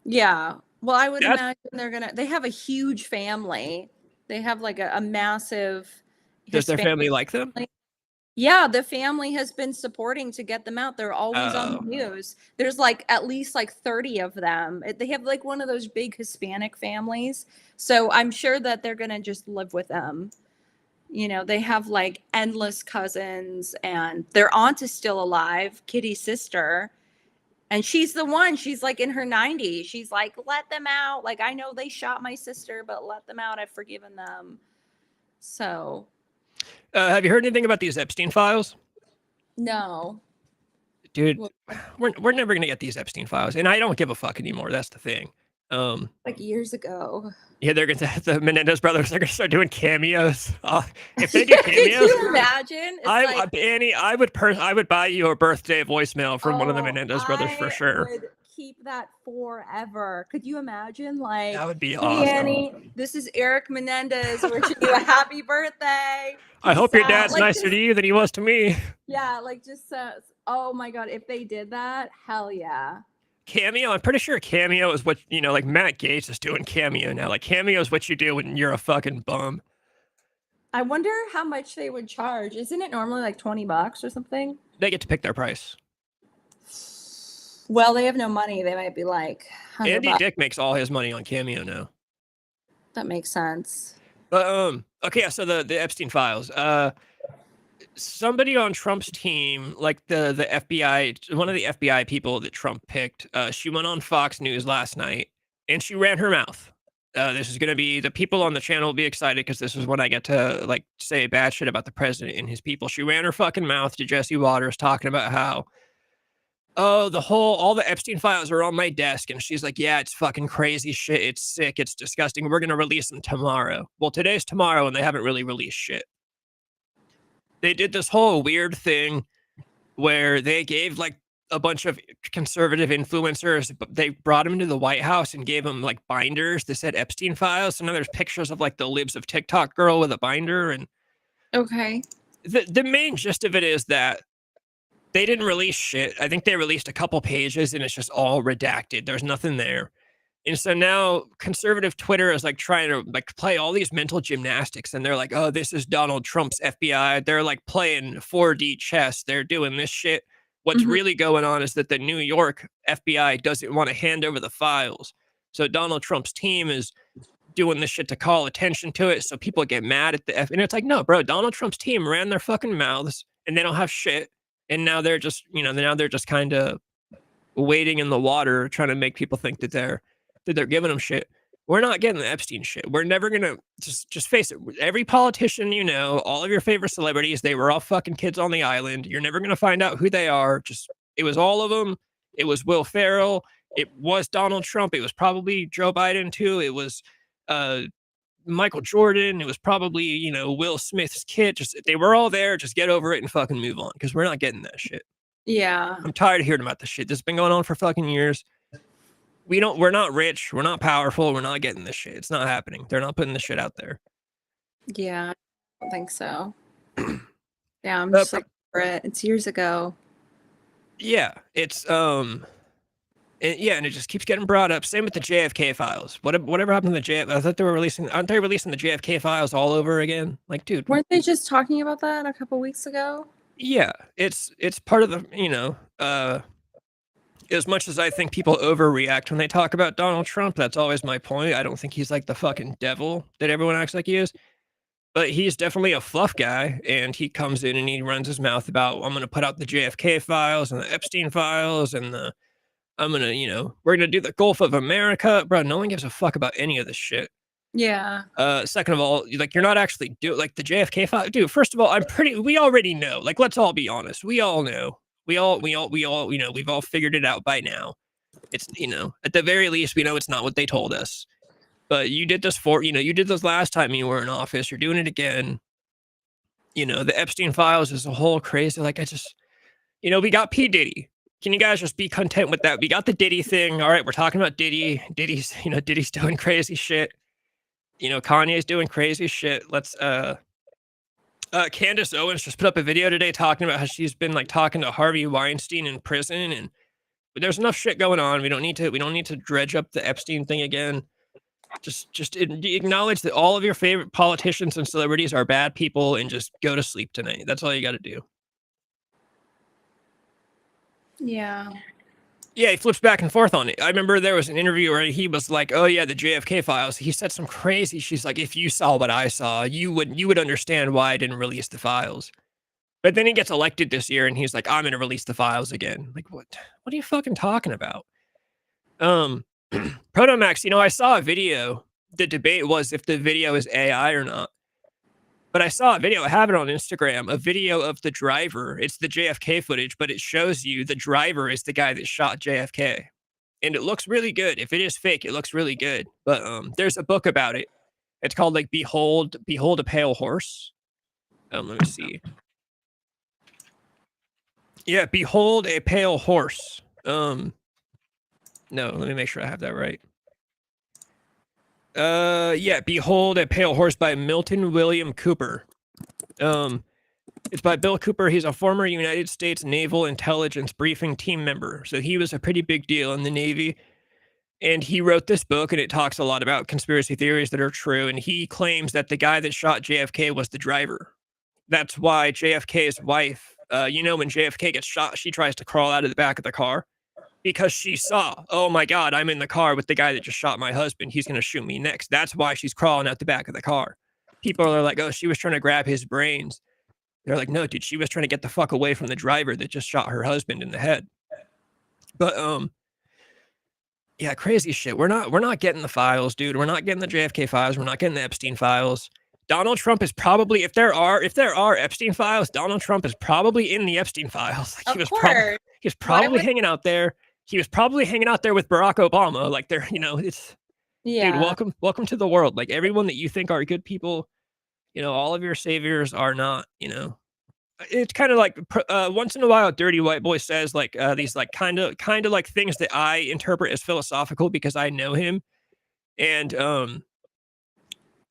Yeah. Well, I would That's- imagine they have a huge family. They have like a massive Does their Hispanic family like them? Yeah, the family has been supporting to get them out. They're always on the Oh. news. There's like at least like 30 of them. They have like one of those big Hispanic families. So I'm sure that they're going to just live with them. You know, they have like endless cousins, and their aunt is still alive, Kitty's sister. And she's the one, she's like in her 90s. She's like, let them out. Like, I know they shot my sister, but let them out. I've forgiven them. So. Have you heard anything about these Epstein files? No. Dude, Well, we're never going to get these Epstein files. And I don't give a fuck anymore. That's the thing. like years ago. Yeah, they're going to, the Menendez brothers are going to start doing cameos. If they do cameos, Could you imagine? Annie, I would buy you a birthday voicemail from one of the Menendez brothers for sure. I would keep that forever. Could you imagine? Like, That would be hey, awesome. Annie, this is Eric Menendez wishing you a happy birthday. I hope your dad's Like, nicer to you than he was to me. Yeah, like just oh my God, if they did that, hell yeah. Cameo, I'm pretty sure Cameo is what, like Matt Gaetz is doing Cameo now. Like Cameo is what you do when you're a fucking bum. I wonder how much they would charge. Isn't it normally like $20 or something? They get to pick their price. Well, they have no money. They might be like Andy $100. Dick makes all his money on Cameo now. That makes sense. But okay, so the Epstein files. Somebody on Trump's team, like the FBI, one of the FBI people that Trump picked, she went on Fox News last night and she ran her mouth. This is going to be, the people on the channel will be excited because this is when I get to like say bad shit about the president and his people. She ran her fucking mouth to Jesse Waters talking about how, all the Epstein files are on my desk. And she's like, yeah, it's fucking crazy shit. It's sick. It's disgusting. We're going to release them tomorrow. Well, today's tomorrow and they haven't really released shit. They did this whole weird thing where they gave like a bunch of conservative influencers, they brought them to the White House and gave them like binders that said Epstein files. So now there's pictures of like the libs of TikTok girl with a binder. And Okay. the main gist of it is that they didn't release shit. I think they released a couple pages and it's just all redacted. There's nothing there. And so now conservative Twitter is like trying to like play all these mental gymnastics. And they're like, oh, this is Donald Trump's FBI. They're like playing 4D chess. They're doing this shit. What's really going on is that the New York FBI doesn't want to hand over the files. So Donald Trump's team is doing this shit to call attention to it. So people get mad at the and it's like, no, bro, Donald Trump's team ran their fucking mouths and they don't have shit. And now they're just, now they're just kind of wading in the water, trying to make people think that they're giving them shit. We're not getting the Epstein shit. We're never gonna just face it. Every politician, all of your favorite celebrities, they were all fucking kids on the island. You're never gonna find out who they are. It was all of them. It was Will Ferrell. It was Donald Trump. It was probably Joe Biden too. It was Michael Jordan. It was probably Will Smith's kid. They were all there. Just get over it and fucking move on because we're not getting that shit. Yeah. I'm tired of hearing about this shit. This has been going on for fucking years. We're not rich. We're not powerful. We're not getting this shit. It's not happening. They're not putting this shit out there. Yeah. I don't think so. Yeah. I'm just like, it's years ago. Yeah. It's, and it just keeps getting brought up. Same with the JFK files. Whatever happened to the JFK? I thought aren't they releasing the JFK files all over again? Like, dude. Weren't they just talking about that a couple weeks ago? Yeah. It's part of the, as much as I think people overreact when they talk about Donald Trump, that's always my point. I don't think he's like the fucking devil that everyone acts like he is. But he's definitely a fluff guy, and he comes in and he runs his mouth about, I'm going to put out the JFK files and the Epstein files and we're going to do the Gulf of America. Bro, no one gives a fuck about any of this shit. Yeah. Second of all, like, you're not actually doing like the JFK file. Dude, first of all, we already know. Like, let's all be honest. We all know. We all, we've all figured it out by now. It's, at the very least, we know it's not what they told us. But you did this you did this last time you were in office. You're doing it again. The Epstein files is a whole crazy, like, we got P. Diddy. Can you guys just be content with that? We got the Diddy thing. All right, we're talking about Diddy. Diddy's doing crazy shit. Kanye's doing crazy shit. Let's, Candace Owens just put up a video today talking about how she's been like talking to Harvey Weinstein in prison, and there's enough shit going on. We don't need to dredge up the Epstein thing again. Just acknowledge that all of your favorite politicians and celebrities are bad people, and just go to sleep tonight. That's all you got to do. Yeah. Yeah, he flips back and forth on it. I remember there was an interview where he was like, "Oh yeah, the JFK files." He said some crazy. She's like, "If you saw what I saw, you would understand why I didn't release the files." But then he gets elected this year, and he's like, "I'm gonna release the files again." Like, what? What are you fucking talking about? Protomax, I saw a video. The debate was if the video is AI or not. But I saw a video, I have it on Instagram, a video of the driver. It's the JFK footage, but it shows you the driver is the guy that shot JFK. And it looks really good. If it is fake, it looks really good. But there's a book about it. It's called like Behold a Pale Horse. Let me see. Yeah, Behold a Pale Horse. No, let me make sure I have that right. Yeah, Behold a Pale Horse by Milton William Cooper. It's by Bill Cooper. He's a former United States Naval Intelligence Briefing Team member. So he was a pretty big deal in the Navy. And he wrote this book, and it talks a lot about conspiracy theories that are true. And he claims that the guy that shot JFK was the driver. That's why JFK's wife, when JFK gets shot, she tries to crawl out of the back of the car. Because she saw, oh my God, I'm in the car with the guy that just shot my husband. He's going to shoot me next. That's why she's crawling out the back of the car. People are like, oh, she was trying to grab his brains. They're like, no, dude, she was trying to get the fuck away from the driver that just shot her husband in the head. But, yeah, crazy shit. We're not getting the files, dude. We're not getting the JFK files. We're not getting the Epstein files. Donald Trump is probably, if there are Epstein files, Donald Trump is probably in the Epstein files. Like, he was probably hanging out there. He was probably hanging out there with Barack Obama. Like, they're, it's, dude, welcome to the world. Like, everyone that you think are good people, all of your saviors are not, it's kind of like once in a while, Dirty White Boy says like these like kind of like things that I interpret as philosophical because I know him. And,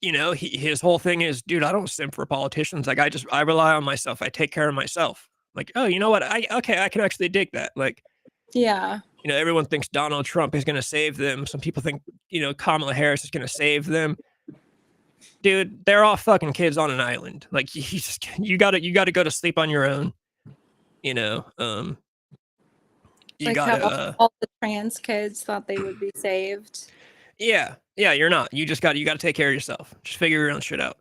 his whole thing is, dude, I don't simp for politicians. Like, I rely on myself. I take care of myself. Like, oh, you know what? I can actually dig that. Like, yeah. Everyone thinks Donald Trump is going to save them. Some people think, Kamala Harris is going to save them. Dude, they're all fucking kids on an island. Like, you gotta go to sleep on your own. You like gotta how all the trans kids thought they would be saved. Yeah, you're not. You gotta take care of yourself. Just figure your own shit out.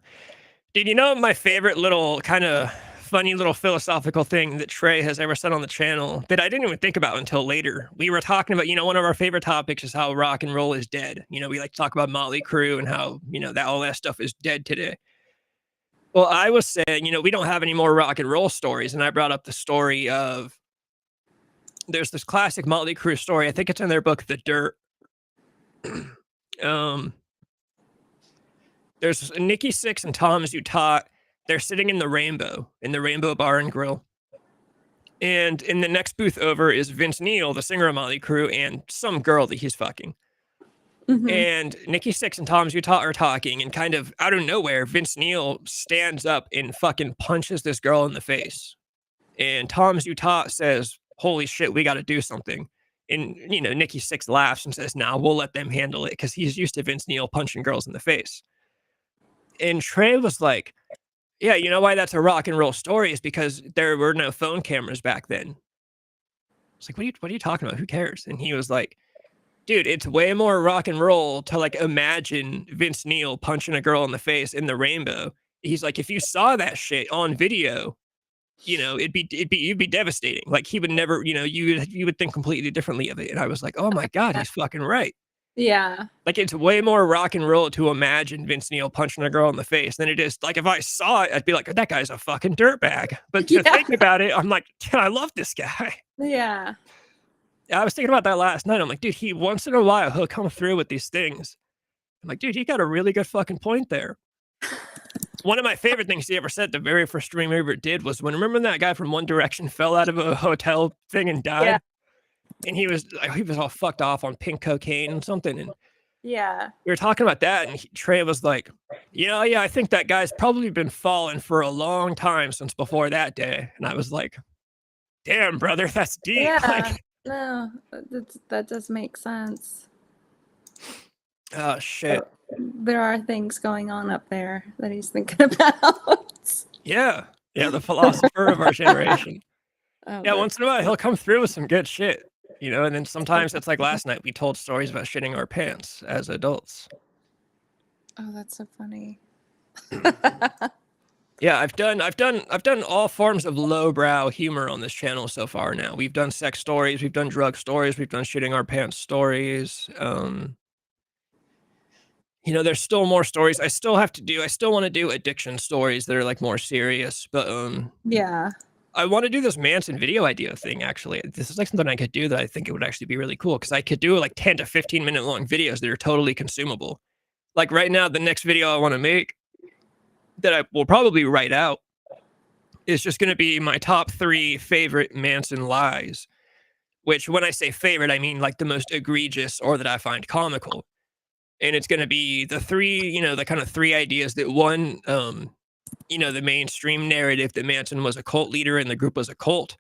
Dude, my favorite little kind of funny little philosophical thing that Trey has ever said on the channel that I didn't even think about until later. We were talking about, one of our favorite topics is how rock and roll is dead. We like to talk about Motley Crue and how, that all that stuff is dead today. Well, I was saying, we don't have any more rock and roll stories. And I brought up the story of, there's this classic Motley Crue story. I think it's in their book, The Dirt. There's Nikki Sixx and Tom Zutat. They're sitting in the Rainbow Bar and Grill. And in the next booth over is Vince Neil, the singer of Motley Crue, and some girl that he's fucking. Mm-hmm. And Nikki Sixx and Tom Zutat are talking, and kind of out of nowhere, Vince Neil stands up and fucking punches this girl in the face. And Tom Zutat says, holy shit, we got to do something. And, Nikki Sixx laughs and says, nah, we'll let them handle it, because he's used to Vince Neil punching girls in the face. And Trey was like, yeah, you know why that's a rock and roll story is because there were no phone cameras back then. It's like, what are you talking about? Who cares? And he was like, dude, it's way more rock and roll to like imagine Vince Neil punching a girl in the face in the Rainbow. He's like, if you saw that shit on video, it'd be devastating. Like, he would never, you would think completely differently of it. And I was like, oh my God, he's fucking right. Yeah. Like, it's way more rock and roll to imagine Vince Neil punching a girl in the face than it is. Like, if I saw it, I'd be like, that guy's a fucking dirtbag. But to think about it, I'm like, I love this guy. Yeah. I was thinking about that last night. I'm like, dude, he once in a while, he'll come through with these things. I'm like, dude, he got a really good fucking point there. One of my favorite things he ever said, the very first stream we ever did, was remember that guy from One Direction fell out of a hotel thing and died? Yeah. And he was all fucked off on pink cocaine and something. And Yeah. We were talking about that, and Trey was like, yeah, I think that guy's probably been falling for a long time since before that day. And I was like, damn, brother, that's deep. Yeah. Like, No, that does make sense. oh shit. There are things going on up there that he's thinking about. Yeah, the philosopher of our generation. Oh, Yeah, once in a while he'll come through with some good shit, and then sometimes it's like last night we told stories about shitting our pants as adults. oh, that's so funny. Yeah, I've done all forms of lowbrow humor on this channel so far now. We've done sex stories, we've done drug stories, we've done shitting our pants stories. There's still more stories I still want to do addiction stories that are like more serious, but Yeah. I want to do this Manson video idea thing, actually. This is like something I could do that I think it would actually be really cool, because I could do like 10 to 15 minute long videos that are totally consumable. Like right now, the next video I want to make that I will probably write out is just going to be my top 3 favorite Manson lies, which when I say favorite, I mean like the most egregious or that I find comical. And it's going to be the 3, the kind of 3 ideas that one, the mainstream narrative that Manson was a cult leader and the group was a cult.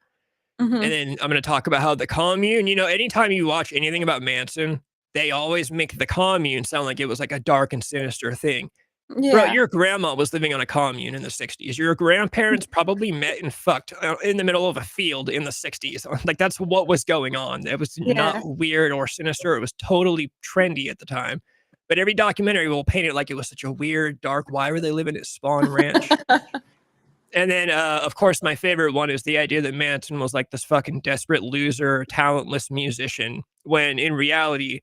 Mm-hmm. And then I'm going to talk about how the commune, anytime you watch anything about Manson, they always make the commune sound like it was like a dark and sinister thing. Yeah. Bro, your grandma was living on a commune in the 60s. Your grandparents probably met and fucked in the middle of a field in the 60s. Like, that's what was going on. It was not weird or sinister. It was totally trendy at the time. But every documentary will paint it like it was such a weird, dark, why were they living at Spawn Ranch? And then, of course, my favorite one is the idea that Manson was like this fucking desperate loser, talentless musician, when in reality,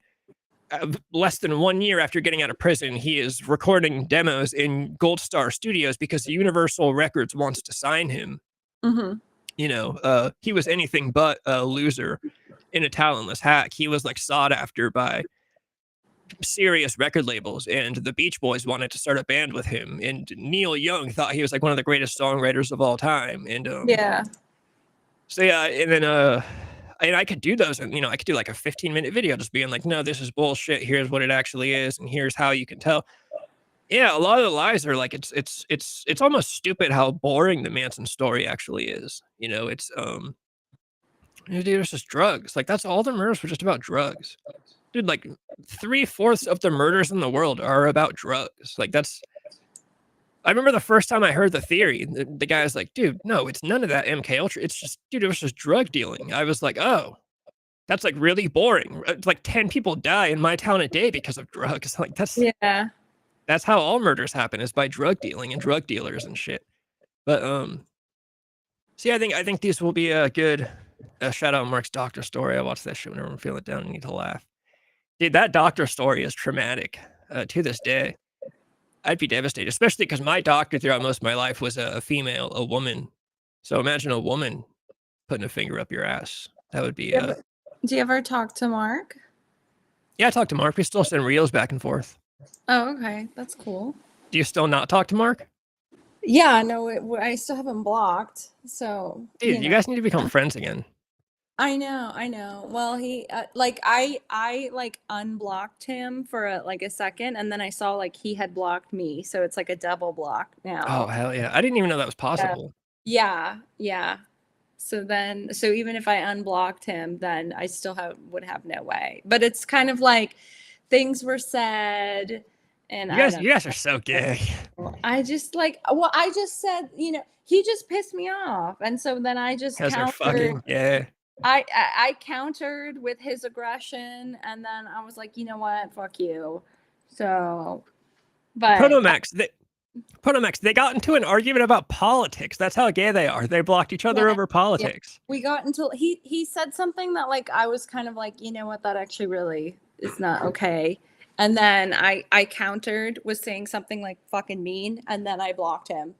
less than 1 year after getting out of prison, he is recording demos in Gold Star Studios because Universal Records wants to sign him. Mm-hmm. He was anything but a loser and a talentless hack. He was like sought after by serious record labels, and the Beach Boys wanted to start a band with him, and Neil Young thought he was like one of the greatest songwriters of all time. And so yeah, and then and I could do those, and I could do like a 15-minute video just being like, no, this is bullshit, here's what it actually is, and here's how you can tell. Yeah, a lot of the lies are like, it's almost stupid how boring the Manson story actually is. It's dude, it's just drugs. Like, that's all the murders were just about drugs. Dude, like 3/4 of the murders in the world are about drugs. Like, I remember the first time I heard the theory, the guy was like, dude, no, it's none of that MK Ultra. It's just, dude, it was just drug dealing. I was like, oh, that's like really boring. It's like 10 people die in my town a day because of drugs. Like, that's how all murders happen, is by drug dealing and drug dealers and shit. But see, I think these will be a good shout out Mark's doctor story. I watch that shit whenever I'm feeling down and need to laugh. Dude, that doctor story is traumatic to this day. I'd be devastated, especially because my doctor throughout most of my life was a female, a woman. So imagine a woman putting a finger up your ass. That would be... Do you ever talk to Mark? Yeah, I talk to Mark. We still send reels back and forth. Oh, okay. That's cool. Do you still not talk to Mark? Yeah, no, I still have him blocked. So... Dude, you guys need to become friends again. I know. Well, he I like unblocked him for a second, and then I saw like he had blocked me, so it's like a double block now. Oh, hell yeah. I didn't even know that was possible. Yeah. So even if I unblocked him, then I still would have no way. But it's kind of like things were said, and you guys are so gay. I just said, he just pissed me off, and so then I just fucking gay. I countered with his aggression, and then I was like, you know what, fuck you. So, but Protomax, they got into an argument about politics. That's how gay they are. They blocked each other over politics. Yeah. We got into he said something that like I was kind of like, you know what, that actually really is not okay. And then I countered with saying something like fucking mean, and then I blocked him.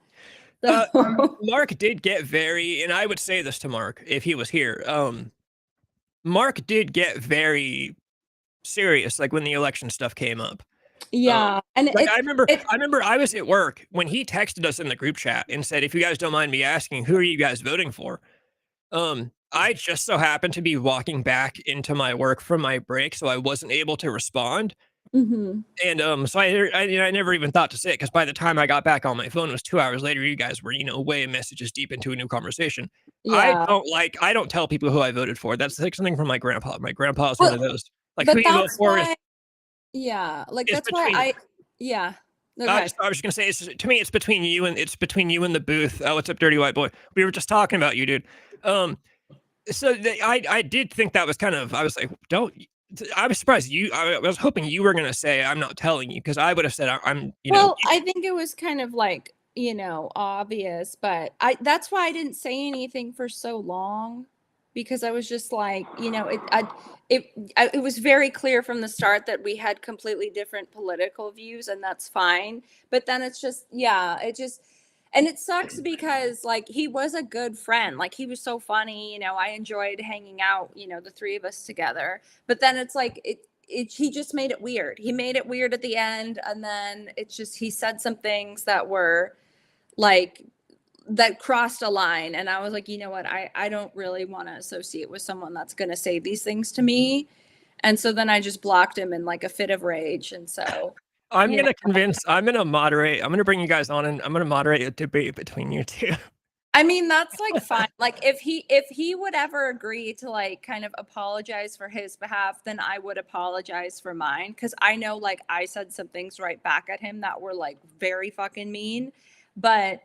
Mark did get very, and I would say this to Mark if he was here. Mark did get very serious, like when the election stuff came up. Yeah, and like I remember I was at work when he texted us in the group chat and said, "If you guys don't mind me asking, who are you guys voting for?" I just so happened to be walking back into my work from my break, so I wasn't able to respond. Mm-hmm. And so I never even thought to say it, because by the time I got back on my phone, it was 2 hours later. You guys were, way messages deep into a new conversation. Yeah. I don't tell people who I voted for. That's like something from my grandpa. My grandpa is one Well, of those. Like, who but you vote that's for why, yeah, like is that's why between. yeah. I Okay. was just gonna say, to me, it's between you and the booth. Oh, what's up, dirty white boy? We were just talking about you, dude. Um, I did think that was kind of. I was like, don't. I was surprised you. I was hoping you were gonna say, I'm not telling you, because I would have said, I'm. Well, I think it was kind of like, obvious, but that's why I didn't say anything for so long, because I was just like, it was very clear from the start that we had completely different political views, and that's fine. But then it's just, yeah, and it sucks because like he was a good friend. Like he was so funny, I enjoyed hanging out, the three of us together. But then it's like he just made it weird. He made it weird at the end, and then it's just he said some things that were like that crossed a line, and I was like, you know what, I don't really want to associate with someone that's going to say these things to me. And so then I just blocked him in like a fit of rage. And so I'm you know, gonna moderate. I'm gonna bring you guys on, and I'm gonna moderate a debate between you two. I mean, that's like fine. Like if he would ever agree to like kind of apologize for his behalf, then I would apologize for mine, because I know like I said some things right back at him that were like very fucking mean. But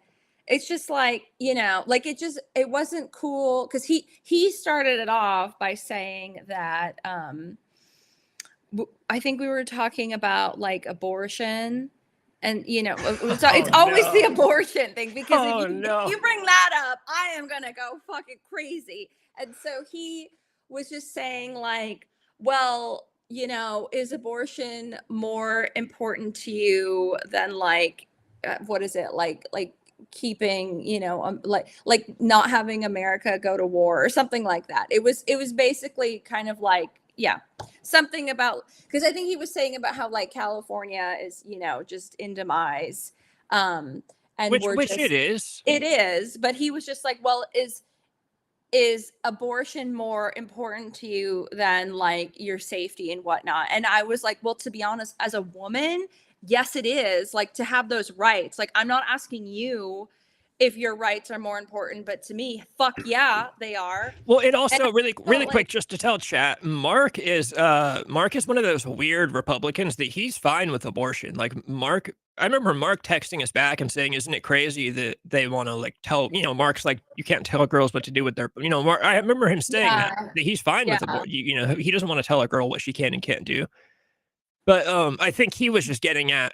it's just like, like it wasn't cool, because he started it off by saying that I think we were talking about like abortion. And it's always the abortion thing, because if you bring that up, I am gonna go fucking crazy. And so he was just saying like, well, is abortion more important to you than like what is it, like keeping, like not having America go to war or something like that. It was basically kind of like, yeah, something about, because I think he was saying about how like California is, just in demise. And Which it is. It is, but he was just like, well, is abortion more important to you than like your safety and whatnot? And I was like, well, to be honest, as a woman, yes, it is, like, to have those rights. Like, I'm not asking you if your rights are more important, but to me, fuck yeah, they are. Well, it also really like, quick, just to tell chat, Mark is one of those weird Republicans that he's fine with abortion. Like I remember Mark texting us back and saying, "Isn't it crazy that they want to like tell?" Mark's like, "You can't tell girls what to do with their." Mark, I remember him saying that he's fine with abortion. He doesn't want to tell a girl what she can and can't do. But I think he was just getting at,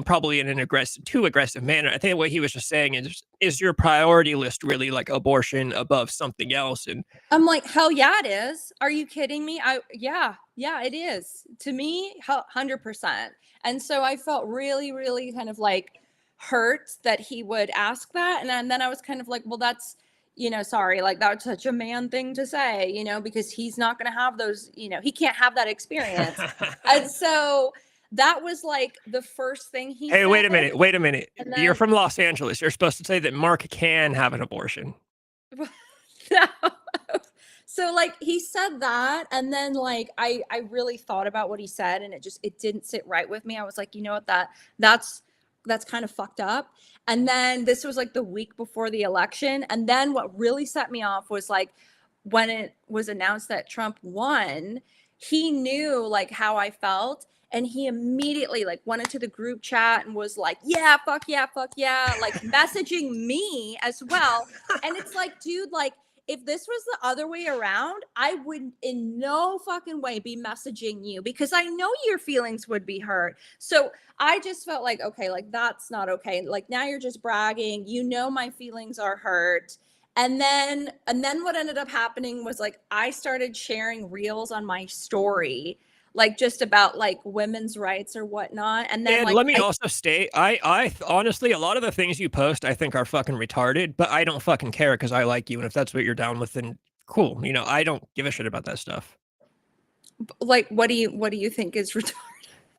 probably in an too aggressive manner. I think what he was just saying is your priority list really like abortion above something else? And I'm like, hell yeah, it is. Are you kidding me? Yeah, it is. To me, 100%. And so I felt really, really kind of like hurt that he would ask that. And then I was kind of like, well, that's, sorry, like that's such a man thing to say, because he's not going to have those, he can't have that experience. And so that was like the first thing he said. Hey, wait a minute. Then, you're from Los Angeles. You're supposed to say that Mark can have an abortion. No. So like he said that, and then like I really thought about what he said, and it didn't sit right with me. I was like, you know what, that's kind of fucked up. And then this was like the week before the election, and then what really set me off was like when it was announced that Trump won, he knew like how I felt. And he immediately like went into the group chat and was like, yeah, fuck yeah, like messaging me as well. And it's like, dude, like if this was the other way around, I would in no fucking way be messaging you, because I know your feelings would be hurt. So I just felt like, okay, like that's not okay. Like now you're just bragging, my feelings are hurt. And then what ended up happening was like I started sharing reels on my story, like just about like women's rights or whatnot. And then let me also state, I honestly, a lot of the things you post, I think are fucking retarded, but I don't fucking care because I like you. And if that's what you're down with, then cool. I don't give a shit about that stuff. Like, what do you think is retarded?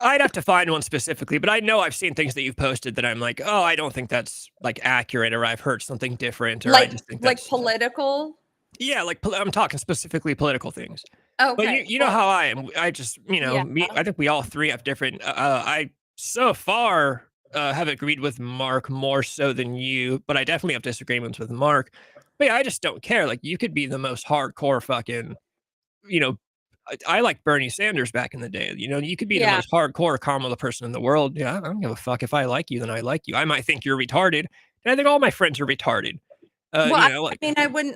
I'd have to find one specifically, but I know I've seen things that you've posted that I'm like, oh, I don't think that's like accurate, or I've heard something different, or like, I just think like political. Yeah, like I'm talking specifically political things. But Okay. you know how I am. I just, Yeah. I think we all three have different. I so far have agreed with Mark more so than you, but I definitely have disagreements with Mark. But yeah, I just don't care. Like, you could be the most hardcore fucking, you know, I like Bernie Sanders back in the day. You could be the Yeah. most hardcore Kamala person in the world. Yeah, I don't give a fuck if I like you, then I like you. I might think you're retarded, and I think all my friends are retarded. Well, I Like, mean,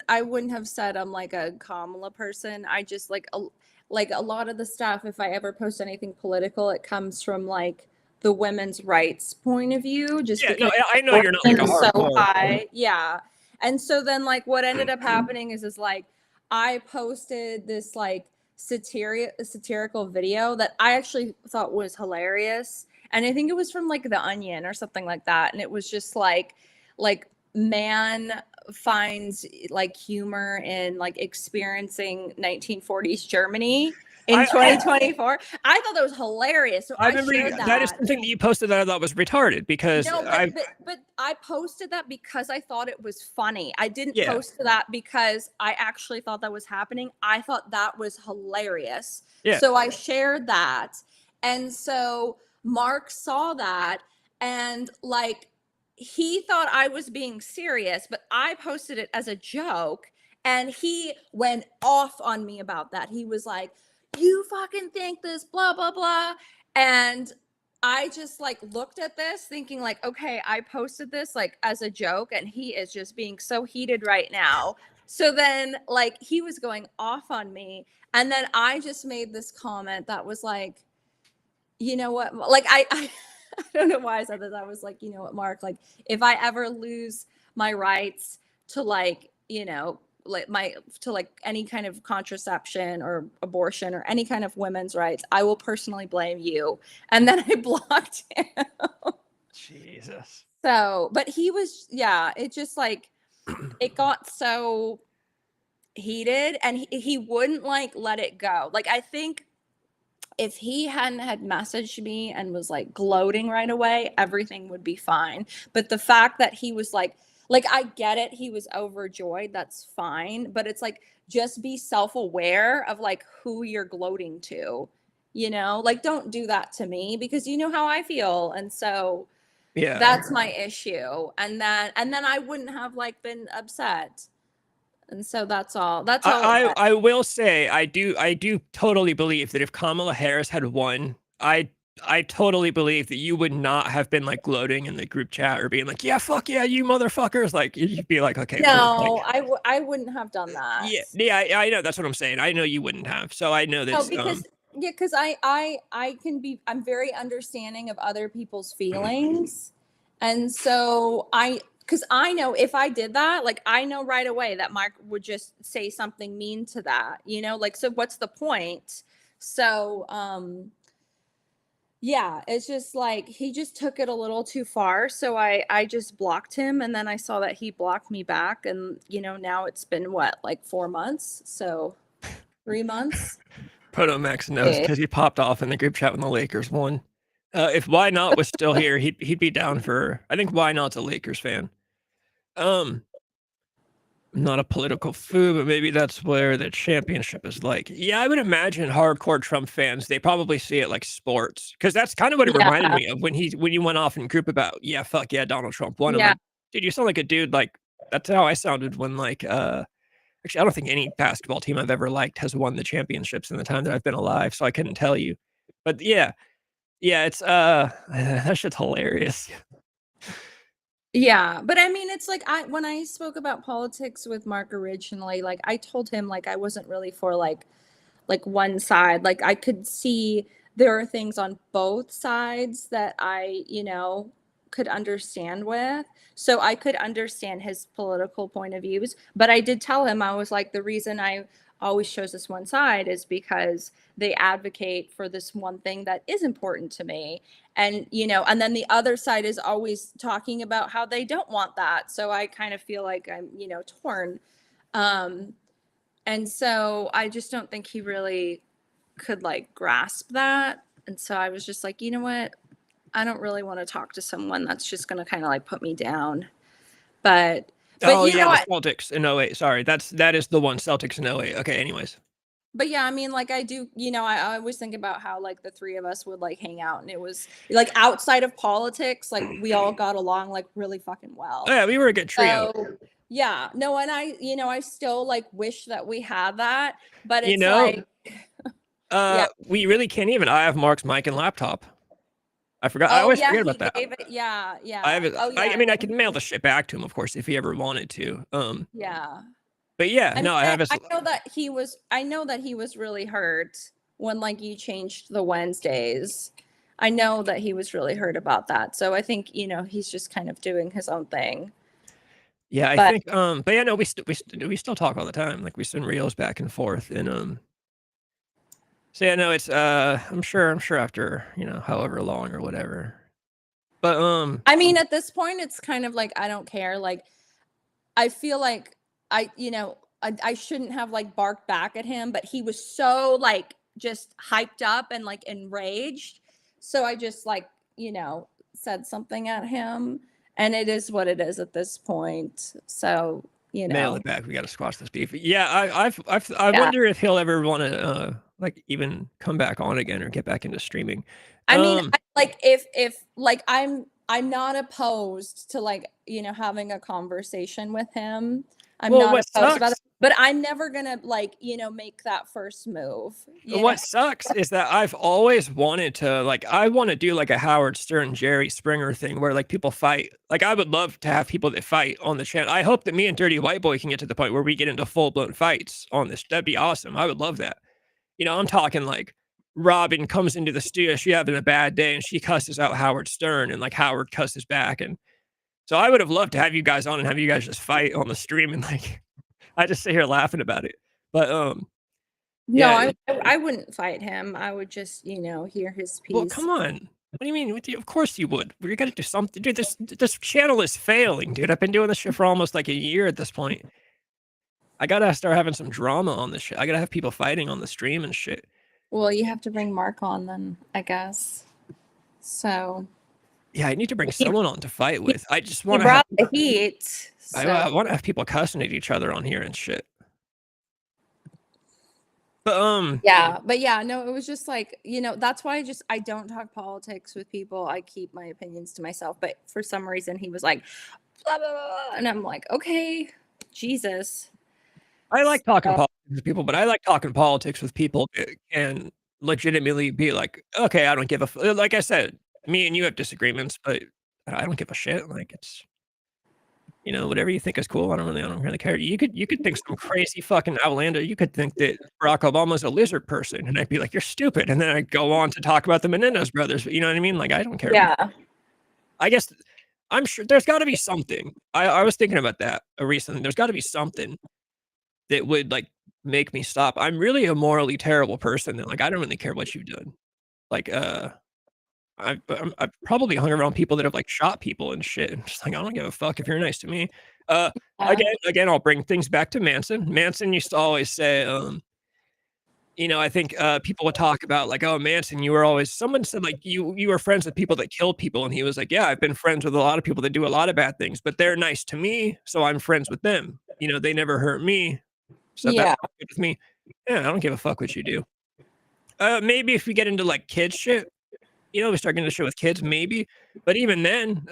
I wouldn't have said I'm like a Kamala person. I just like a lot of the stuff. If I ever post anything political, it comes from like the women's rights point of view, just yeah, no, because I know you're not like a abortion's so hardcore. high. Yeah, and so then like what ended up happening is like I posted this like satirical video that I actually thought was hilarious, and I think it was from like The Onion or something like that, and it was just like man finds like humor in like experiencing 1940s Germany in I 2024. I thought that was hilarious. So I I remember shared that is that. something that you posted that I thought was retarded because No, but I posted that because I thought it was funny. I didn't yeah, post that because I actually thought that was happening. I thought that was hilarious. yeah. So I shared that. And so Mark saw that and like he thought I was being serious, but I posted it as a joke and he went off on me about that. He was like, "You fucking think this, blah, blah, blah." And I just like looked at this thinking like, okay, I posted this like as a joke and he is just being so heated right now. So then like he was going off on me and then I just made this comment that was like, you know what? Like I I don't know why I said this. I was like, you know what, Mark, like if I ever lose my rights to like, like my to like any kind of contraception or abortion or any kind of women's rights, I will personally blame you. And then I blocked him. Jesus. So, but he was, yeah, it just like it got so heated and he wouldn't like let it go. Like I think if he hadn't had messaged me and was like gloating right away, everything would be fine. But the fact that he was like I get it, he was overjoyed, that's fine, but it's like just be self-aware of like who you're gloating to. Like don't do that to me because you know how I feel. And so Yeah. that's my issue. And then I wouldn't have like been upset. And so that's all. That's all. I will say I do totally believe that if Kamala Harris had won, I totally believe that you would not have been like gloating in the group chat or being like, yeah, fuck yeah, you motherfuckers. Like you'd be like, okay, cool. No, Like, I wouldn't have done that. yeah, I know that's what I'm saying. I know you wouldn't have. So I know No, that because I'm very understanding of other people's feelings. And so because I know if I did that, like I know right away that Mark would just say something mean to that, like so what's the point? So yeah, it's just like he just took it a little too far. So I just blocked him and then I saw that he blocked me back and now it's been what, like 4 months? So 3 months. Proto Max knows because he popped off in the group chat when the Lakers won. If Why Not was still here, he'd be down for. I think Why Not's a Lakers fan. I'm not a political fool, but maybe that's where the championship is like. Yeah, I would imagine hardcore Trump fans, they probably see it like sports. Because that's kind of what it reminded me of when you went off in group about, yeah, fuck yeah, Donald Trump won. I'm Yeah. like, dude, you sound like a dude like that's how I sounded when like actually I don't think any basketball team I've ever liked has won the championships in the time that I've been alive, so I couldn't tell you. But yeah, it's that shit's hilarious. Yeah, but I mean, it's like when I spoke about politics with Mark originally, like I told him like I wasn't really for like one side. Like I could see there are things on both sides that I, could understand with. So I could understand his political point of views, but I did tell him I was like the reason I always chose this one side is because they advocate for this one thing that is important to me. And and then the other side is always talking about how they don't want that, so I kind of feel like I'm torn. And so I just don't think he really could like grasp that, and so I was just like, you know what, I don't really want to talk to someone that's just going to kind of like put me down. But Oh you yeah, know the what, Celtics in 08. Sorry, that is the one, Celtics in 08. Okay, anyways. But yeah, I mean, like I do, I always think about how like the three of us would like hang out, and it was like outside of politics, like we all got along like really fucking well. Oh, yeah, we were a good trio. So yeah, no, and I still like wish that we had that, but You it's know, like, yeah. we really can't even. I have Mark's mic and laptop. I forgot. I Oh always yeah, forget he about that. gave it. Yeah, yeah. I have it. Oh I yeah, mean, I no, could mail the shit back to him, of course, if he ever wanted to. yeah. But yeah, I mean, no, I have his. I know that he was really hurt when like you changed the Wednesdays. I know that he was really hurt about that. So I think, he's just kind of doing his own thing. Yeah, I But think. But yeah, no, we still talk all the time. Like we send reels back and forth, and So yeah, no, it's I'm sure after however long or whatever. But I mean, at this point, it's kind of like I don't care. Like I feel like I shouldn't have like barked back at him, but he was so like just hyped up and like enraged. So I just like, said something at him, and it is what it is at this point. So, mail it back. We got to squash this beef. Yeah, I Yeah. wonder if he'll ever want to like even come back on again or get back into streaming. I mean, like if like I'm not opposed to like, having a conversation with him. I'm Well, not what opposed about it, sucks but I'm never gonna like, make that first move. What sucks is that I've always wanted to I want to do like a Howard Stern, Jerry Springer thing where like people fight. Like I would love to have people that fight on the channel. I hope that me and Dirty White Boy can get to the point where we get into full-blown fights on this. That'd be awesome. I would love that. I'm talking like Robin comes into the studio, she having a bad day, and she cusses out Howard Stern, and like Howard cusses back. And so I would have loved to have you guys on and have you guys just fight on the stream, and like I just sit here laughing about it. But No, yeah. I wouldn't fight him. I would just, hear his piece. Well, come on. What do you mean? Of course you would. We got to do something, dude. This channel is failing, dude. I've been doing this shit for almost like a year at this point. I gotta start having some drama on this shit. I gotta have people fighting on the stream and shit. Well, you have to bring Mark on then, I guess. So yeah, I need to bring someone on to fight with. I just want to have the heat. So. I want to have people cussing at each other on here and shit. But yeah, no, it was just like, that's why I don't talk politics with people. I keep my opinions to myself. But for some reason he was like, blah, blah, blah, and I'm like, okay, Jesus. I like talking politics with people, but I like talking politics with people that can legitimately be like, okay, I don't give a like I said, me and you have disagreements, but I don't give a shit. Like it's whatever you think is cool. I don't really care. You could think some crazy fucking outlander. You could think that Barack Obama's a lizard person, and I'd be like, you're stupid. And then I'd go on to talk about the Menendez brothers. You know what I mean? Like I don't care. Yeah. I guess I'm sure there's got to be something. I was thinking about that recently. There's got to be something that would like make me stop. I'm really a morally terrible person that like I don't really care what you've done. Like I've probably hung around people that have like shot people and shit. I'm just like, I don't give a fuck if you're nice to me. Again, I'll bring things back to Manson. Manson used to always say, I think people would talk about like, oh, Manson, you were always, someone said like you were friends with people that killed people. And he was like, yeah, I've been friends with a lot of people that do a lot of bad things, but they're nice to me. So I'm friends with them. They never hurt me. So that's good with me. Yeah, I don't give a fuck what you do. Maybe if we get into like kids shit, we start getting into shit with kids, maybe. But even then,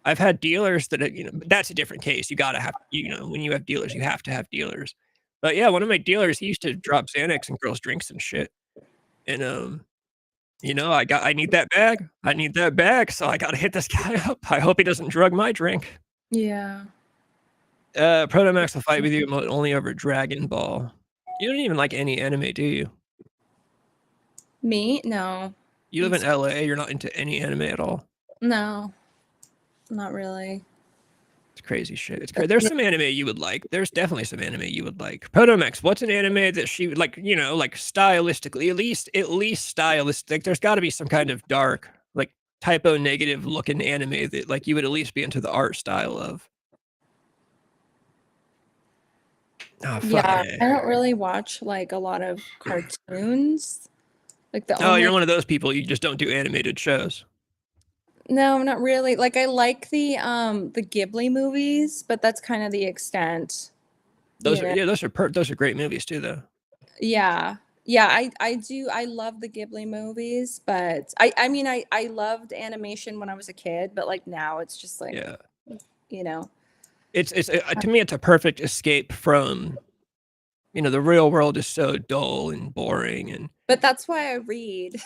I've had dealers that, that's a different case. You gotta have, when you have dealers, you have to have dealers. But yeah, one of my dealers, he used to drop Xanax and girls' drinks and shit. And I need that bag. I need that bag. So I gotta hit this guy up. I hope he doesn't drug my drink. Yeah. Protomax will fight with you only over Dragon Ball. You don't even like any anime, do you? Me? No. You live in LA, you're not into any anime at all? No. Not really. It's crazy shit. It's crazy. There's some anime you would like. There's definitely some anime you would like. Protomax, what's an anime that she would like, like stylistically, at least stylistic. There's got to be some kind of dark, like typo negative looking anime that like you would at least be into the art style of. Oh, yeah, I don't really watch like a lot of cartoons. Like you're one of those people. You just don't do animated shows. No, not really. Like I like the Ghibli movies, but that's kind of the extent. Those are great movies too, though. Yeah. I do. I love the Ghibli movies, but I mean, I loved animation when I was a kid, but like now it's just like, Yeah. you know, It's to me, it's a perfect escape from, the real world is so dull and boring. And, but that's why I read.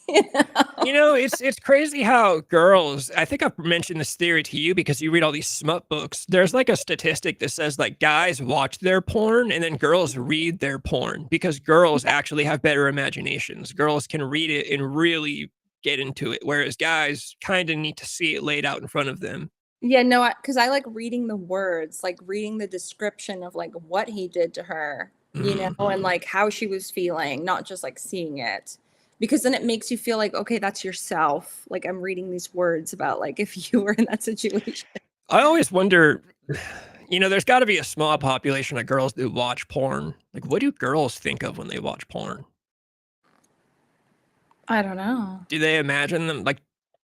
You know? it's crazy how girls, I think I've mentioned this theory to you because you read all these smut books. There's like a statistic that says like guys watch their porn and then girls read their porn because girls actually have better imaginations. Girls can read it and really get into it, whereas guys kind of need to see it laid out in front of them. Yeah, no, because I like reading the words, like reading the description of like what he did to her, and like how she was feeling, not just like seeing it. Because then it makes you feel like, okay, that's yourself. Like I'm reading these words about like if you were in that situation. I always wonder, there's got to be a small population of girls that watch porn. Like, what do girls think of when they watch porn? I don't know. Do they imagine them like?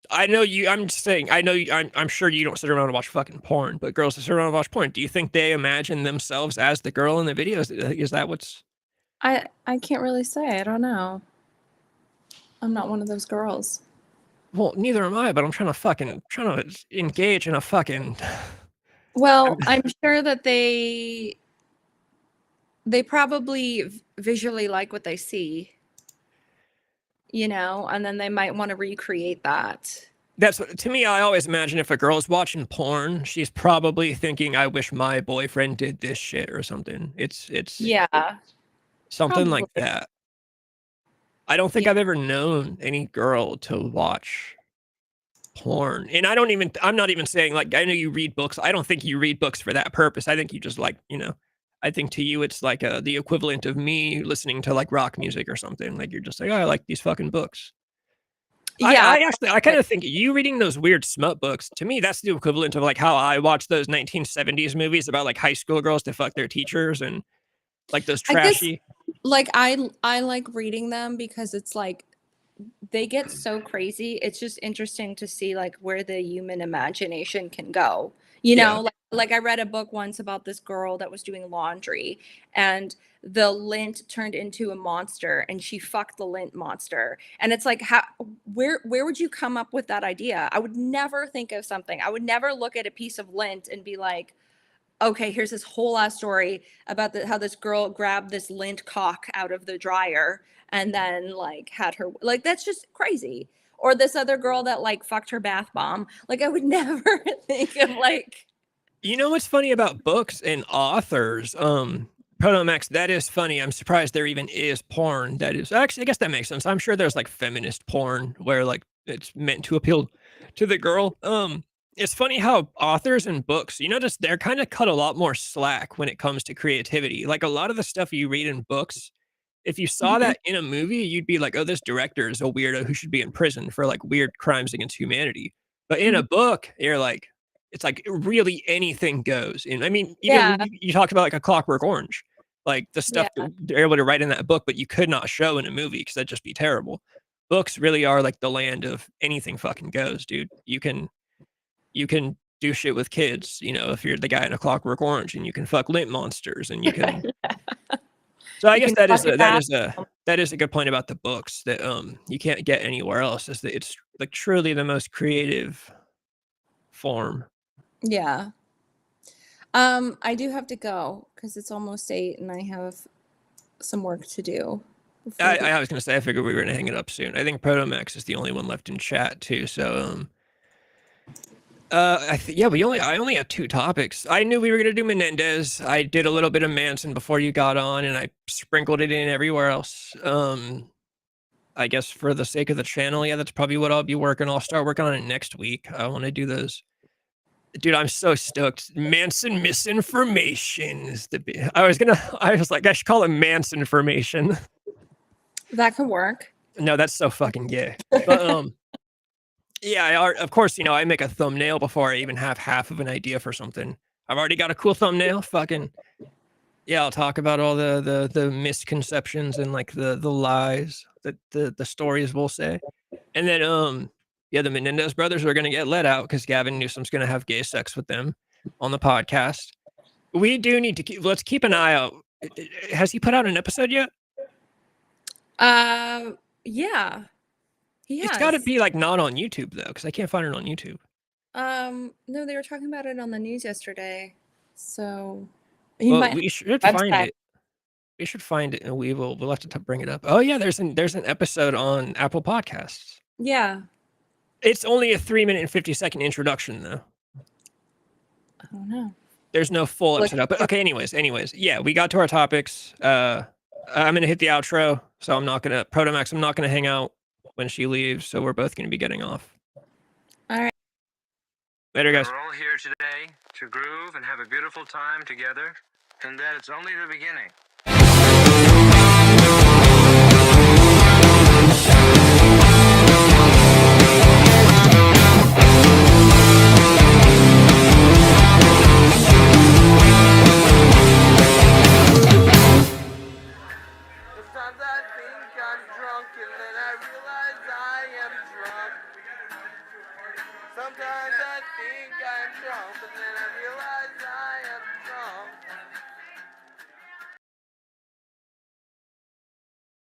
I know you. I'm just saying. I know. I'm sure you don't sit around and watch fucking porn, but girls that sit around and watch porn. Do you think they imagine themselves as the girl in the videos? Is that what's? I can't really say. I don't know. I'm not one of those girls. Well, neither am I. But I'm trying to engage in a fucking. Well, I'm sure that they probably visually like what they see, and then they might want to recreate that. That's what, to me, I always imagine if a girl's watching porn, she's probably thinking, "I wish my boyfriend did this shit" or something. It's Yeah, something like probably. that. I don't think Yeah. I've ever known any girl to watch porn. And I'm not even saying like, I know you read books. I don't think you read books for that purpose. I think you just like, I think to you, it's like the equivalent of me listening to like rock music or something. Like you're just like, oh, I like these fucking books. Yeah. I kind of think you reading those weird smut books, to me, that's the equivalent of like how I watch those 1970s movies about like high school girls to fuck their teachers and like those I guess trashy. like I like reading them because it's like they get so crazy. It's just interesting to see like where the human imagination can go. Yeah. Like I read a book once about this girl that was doing laundry and the lint turned into a monster and she fucked the lint monster. And it's like how where would you come up with that idea? I would never think of something. I would never look at a piece of lint and be like, okay, here's this whole ass story about how this girl grabbed this lint cock out of the dryer and then like had her like that's just crazy. Or this other girl that like fucked her bath bomb. Like I would never think of like You know what's funny about books and authors? Protomax, that is funny. I'm surprised there even is porn that is actually, I guess that makes sense. I'm sure there's like feminist porn where like it's meant to appeal to the girl. It's funny how authors and books, just they're kind of cut a lot more slack when it comes to creativity. Like a lot of the stuff you read in books, if you saw that in a movie, you'd be like, oh, this director is a weirdo who should be in prison for like weird crimes against humanity. But in a book, you're like, it's like really anything goes. And I mean, even yeah, you talked about like A Clockwork Orange, like the stuff yeah. that they're able to write in that book, but you could not show in a movie because that'd just be terrible. Books really are like the land of anything fucking goes, dude. You can do shit with kids, if you're the guy in A Clockwork Orange, and you can fuck lint monsters, and you can. So I You guess can that is fuck a it that back. is a that is a good point about the books that you can't get anywhere else. Is that it's like truly the most creative form. Yeah. I do have to go because it's almost 8 and I have some work to do. I was gonna say I figured we were gonna hang it up soon. I think Protomax is the only one left in chat too. So yeah, I only have 2 topics. I knew we were gonna do Menendez. I did a little bit of Manson before you got on, and I sprinkled it in everywhere else. I guess for the sake of the channel, yeah, that's probably what I'll be working. I'll start working on it next week. I want to do those. Dude, I'm so stoked. Manson misinformation is I was like, I should call it Manson information. That could work. No, that's so fucking gay. But yeah, of course, I make a thumbnail before I even have half of an idea for something. I've already got a cool thumbnail. Fucking yeah, I'll talk about all the misconceptions and like the lies that the stories will say. And then yeah, the Menendez brothers are gonna get let out because Gavin Newsom's gonna have gay sex with them on the podcast. We do need to let's keep an eye out. Has he put out an episode yet? Yeah, he has. It's got to be like not on YouTube though, because I can't find it on YouTube. No, they were talking about it on the news yesterday. So Well, we should find website. it. We should find it, and we'll have to bring it up. Oh yeah, there's an episode on Apple Podcasts. Yeah. It's only a 3-minute and 50-second introduction though. I don't know. There's no full episode up. But okay, anyways, yeah, we got to our topics. I'm gonna hit the outro, so I'm not gonna Protomax. I'm not gonna hang out when she leaves, so we're both gonna be getting off. All right. Later, guys. We're all here today to groove and have a beautiful time together, and that it's only the beginning. Sometimes I think I'm drunk and then I realize I am drunk. Sometimes I think I'm drunk and then I realize I am drunk.